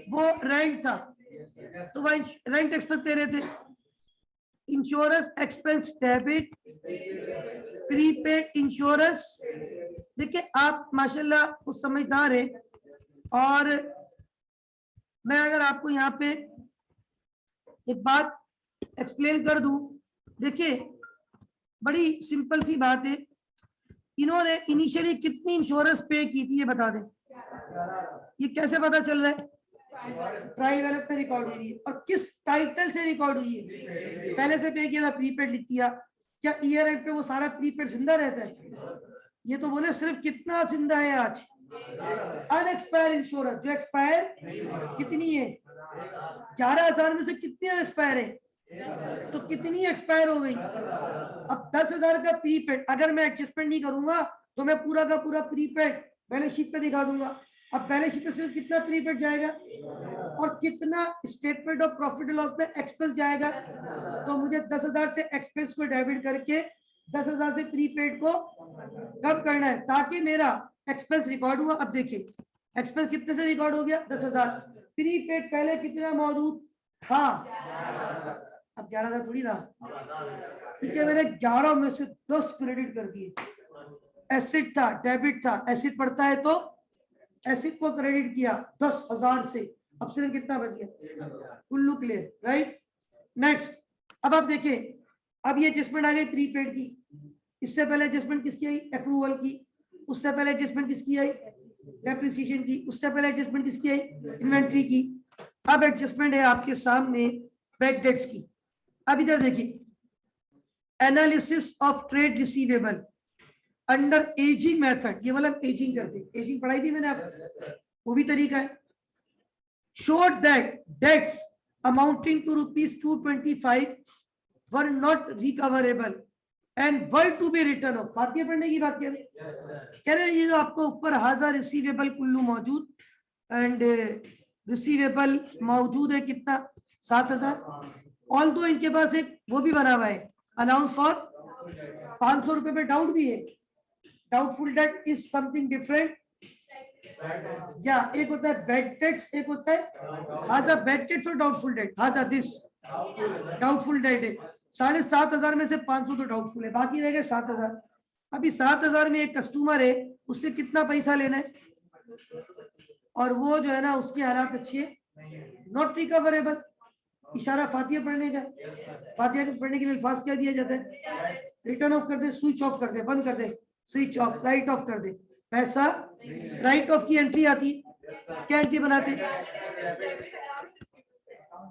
वो रेंट था, तो वह रेंट एक्सपेंस दे रहे थे, insurance expense debit, prepaid insurance. देखिए आप माशाल्लाह कुछ समझदार है, और मैं अगर आपको यहाँ पे एक बात एक्सप्लेन कर दूं, देखिए बड़ी सिंपल सी बात है, इन्होंने इनिशियली कितनी इंश्योरेंस पे की थी ये बता दें, ये कैसे पता चल रहा है, ट्रायल बैलेंस पे रिकॉर्ड हुई है, और किस टाइटल से रिकॉर्ड हुई है, पहले से पे किया था प्रीपेड लिख दिया, क्या ईयर एंड पे वो सारा प्रीपेड जिंदा रहता है, ये तो बोले सिर्फ कितना जिंदा है आज, अनएक्सपायर इंश्योरेंस जो एक्सपायर कितनी है, 11,000 में से कितनी एक्सपायर है, तो कितनी एक्सपायर हो गई। अब 10,000 का प्रीपेड अगर मैं एडजस्टमेंट नहीं करूंगा तो मैं पूरा का पूरा प्रीपेड बैलेंस शीट पे दिखा दूंगा। अब बैलेंस शीट पे सिर्फ कितना प्रीपेड जाएगा और कितना statement of profit and loss पे एक्सपेंस जाएगा, तो मुझे 10,000 से एक्सपेंस को डेबिट करके 10,000 से प्रीपेड को कम करना है ताकि मेरा एक्सपेंस रिकॉर्ड हुआ। अब देखिए एक्सपेंस कितने से रिकॉर्ड हो गया, 10,000, प्रीपेड पहले कितना मौजूद था, अब 11,000 थोड़ी रहा, ठीक है, मैंने 11 में से 10 क्रेडिट कर दिए। एसिड था, डेबिट था, एसिड पड़ता है तो एसिड को क्रेडिट किया 10,000 से, अब सिर्फ कितना बच गया, कुल्लू क्लियर, राइट। नेक्स्ट, अब आप देखें, अब ये एडजस्टमेंट आ गई प्रीपेड की। इससे पहले एडजस्टमेंट किसकी आई, एक्रूवल की। उससे पहले एडजस्टमेंट किसकी आई, डेप्रिसिएशन की। उससे पहले एडजस्टमेंट किसकी आई, इन्वेंट्री की। अब एडजस्टमेंट है आपके सामने बैड डेट्स की। अब इधर देखिए, analysis of trade receivable under ageing method, ये मतलब एजिंग करते, एजिंग पढ़ाई थी मैंने आपको, वो भी तरीका है। Showed that debts amounting to ₹225 were not recoverable and were to be written off. फातिया पढ़ने की बात कह रहे हैं, ये जो आपको ऊपर 1000 रिसीवेबल कुल्लू मौजूद एंड रिसीवेबल मौजूद है कितना, 7000। ऑल दो इनके पास एक वो भी बना हुआ है, अनाउंस फॉर 500 रुपए पे डाउट भी है। Doubtful debt is something different, या एक होता है बैड डेट्स, एक होता है हाजा बैड डेट्स और डाउटफुल डेट। हाजा दिस डाउटफुल डेट है, 7500 में से 500 तो डाउटफुल है, बाकी रह गए 7000। अभी 7000 में एक कस्टमर है, उससे कितना पैसा लेना है, और वो जो है ना उसकी हालात अच्छी है, नॉट रिकवरेबल। इशारा फातिया पढ़ने का, फातिया पढ़ने के लिए अल्फाज क्या दिया जाता है, रिटर्न ऑफ कर दे, स्विच ऑफ कर दे, बंद कर दे, स्विच ऑफ, राइट ऑफ कर दे, पैसा राइट ऑफ की एंट्री आती है। क्या एंट्री बनाते,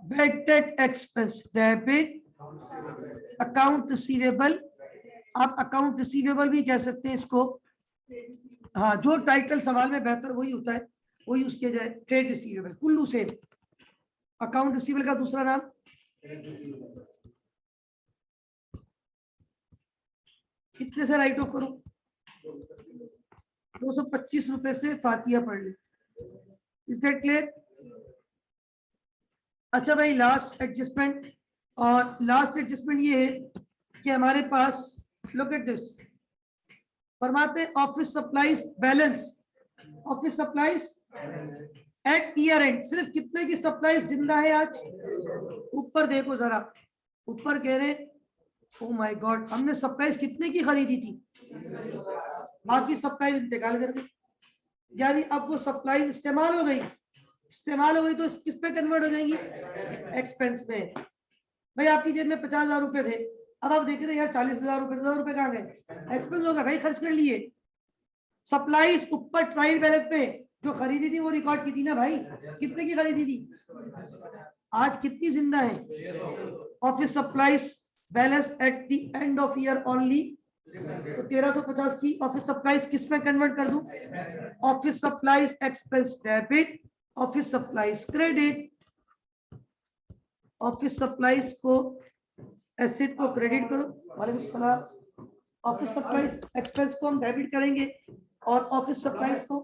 bad debt expense debit, account receivable, आप अकाउंट रिसीवेबल भी कह सकते हैं इसको। हाँ, जो टाइटल सवाल में बेहतर वही होता है, वो यूज किया जाए, ट्रेड रिसीवेबल। कुल्लू से अकाउंट रिसीवेबल का दूसरा नाम, कितने से राइट ऑफ करूं, 225 रुपए से फातिया पढ़ ले। Is that clear? अच्छा भाई, लास्ट एडजस्टमेंट, और लास्ट एडजस्टमेंट ये है कि हमारे पास, लुक एट दिस, फरमाते office supplies balance, office supplies at year end, सिर्फ कितने की सप्लाई जिंदा है आज। ऊपर देखो जरा, ऊपर कह रहे ओ माय गॉड, हमने सप्लाईज कितने की खरीदी थी, बाकी सप्लाई इंतकाल कर दी। यानी अब वो सप्लाई इस्तेमाल हो गई, तो किस पे कन्वर्ट हो जाएंगी, एक्सपेंस में। भाई आपकी जेब में 50,000 रुपए थे, अब आप देख रहे हैं यार 40,000 रुपए, 10,000 रुपए कहाँ गए, एक्सपेंस होगा भाई, खर्च कर लिए। सप्लाईज ऊपर ट्रायल बैलेंस पे जो खरीदी थी वो रिकॉर्ड की थी ना भाई, कितने की खरीदी थी, आज कितनी जिंदा है। Office supplies balance at the end of year only, तो 1350 की ऑफिस सप्लाईज किस में कन्वर्ट कर दूं, office supplies expense debit, office supplies credit. Office supplies को एसेट को क्रेडिट करो, वालेकुम सलाम। ऑफिस सप्लाईज एक्सपेंस को हम डेबिट करेंगे और ऑफिस सप्लाईज को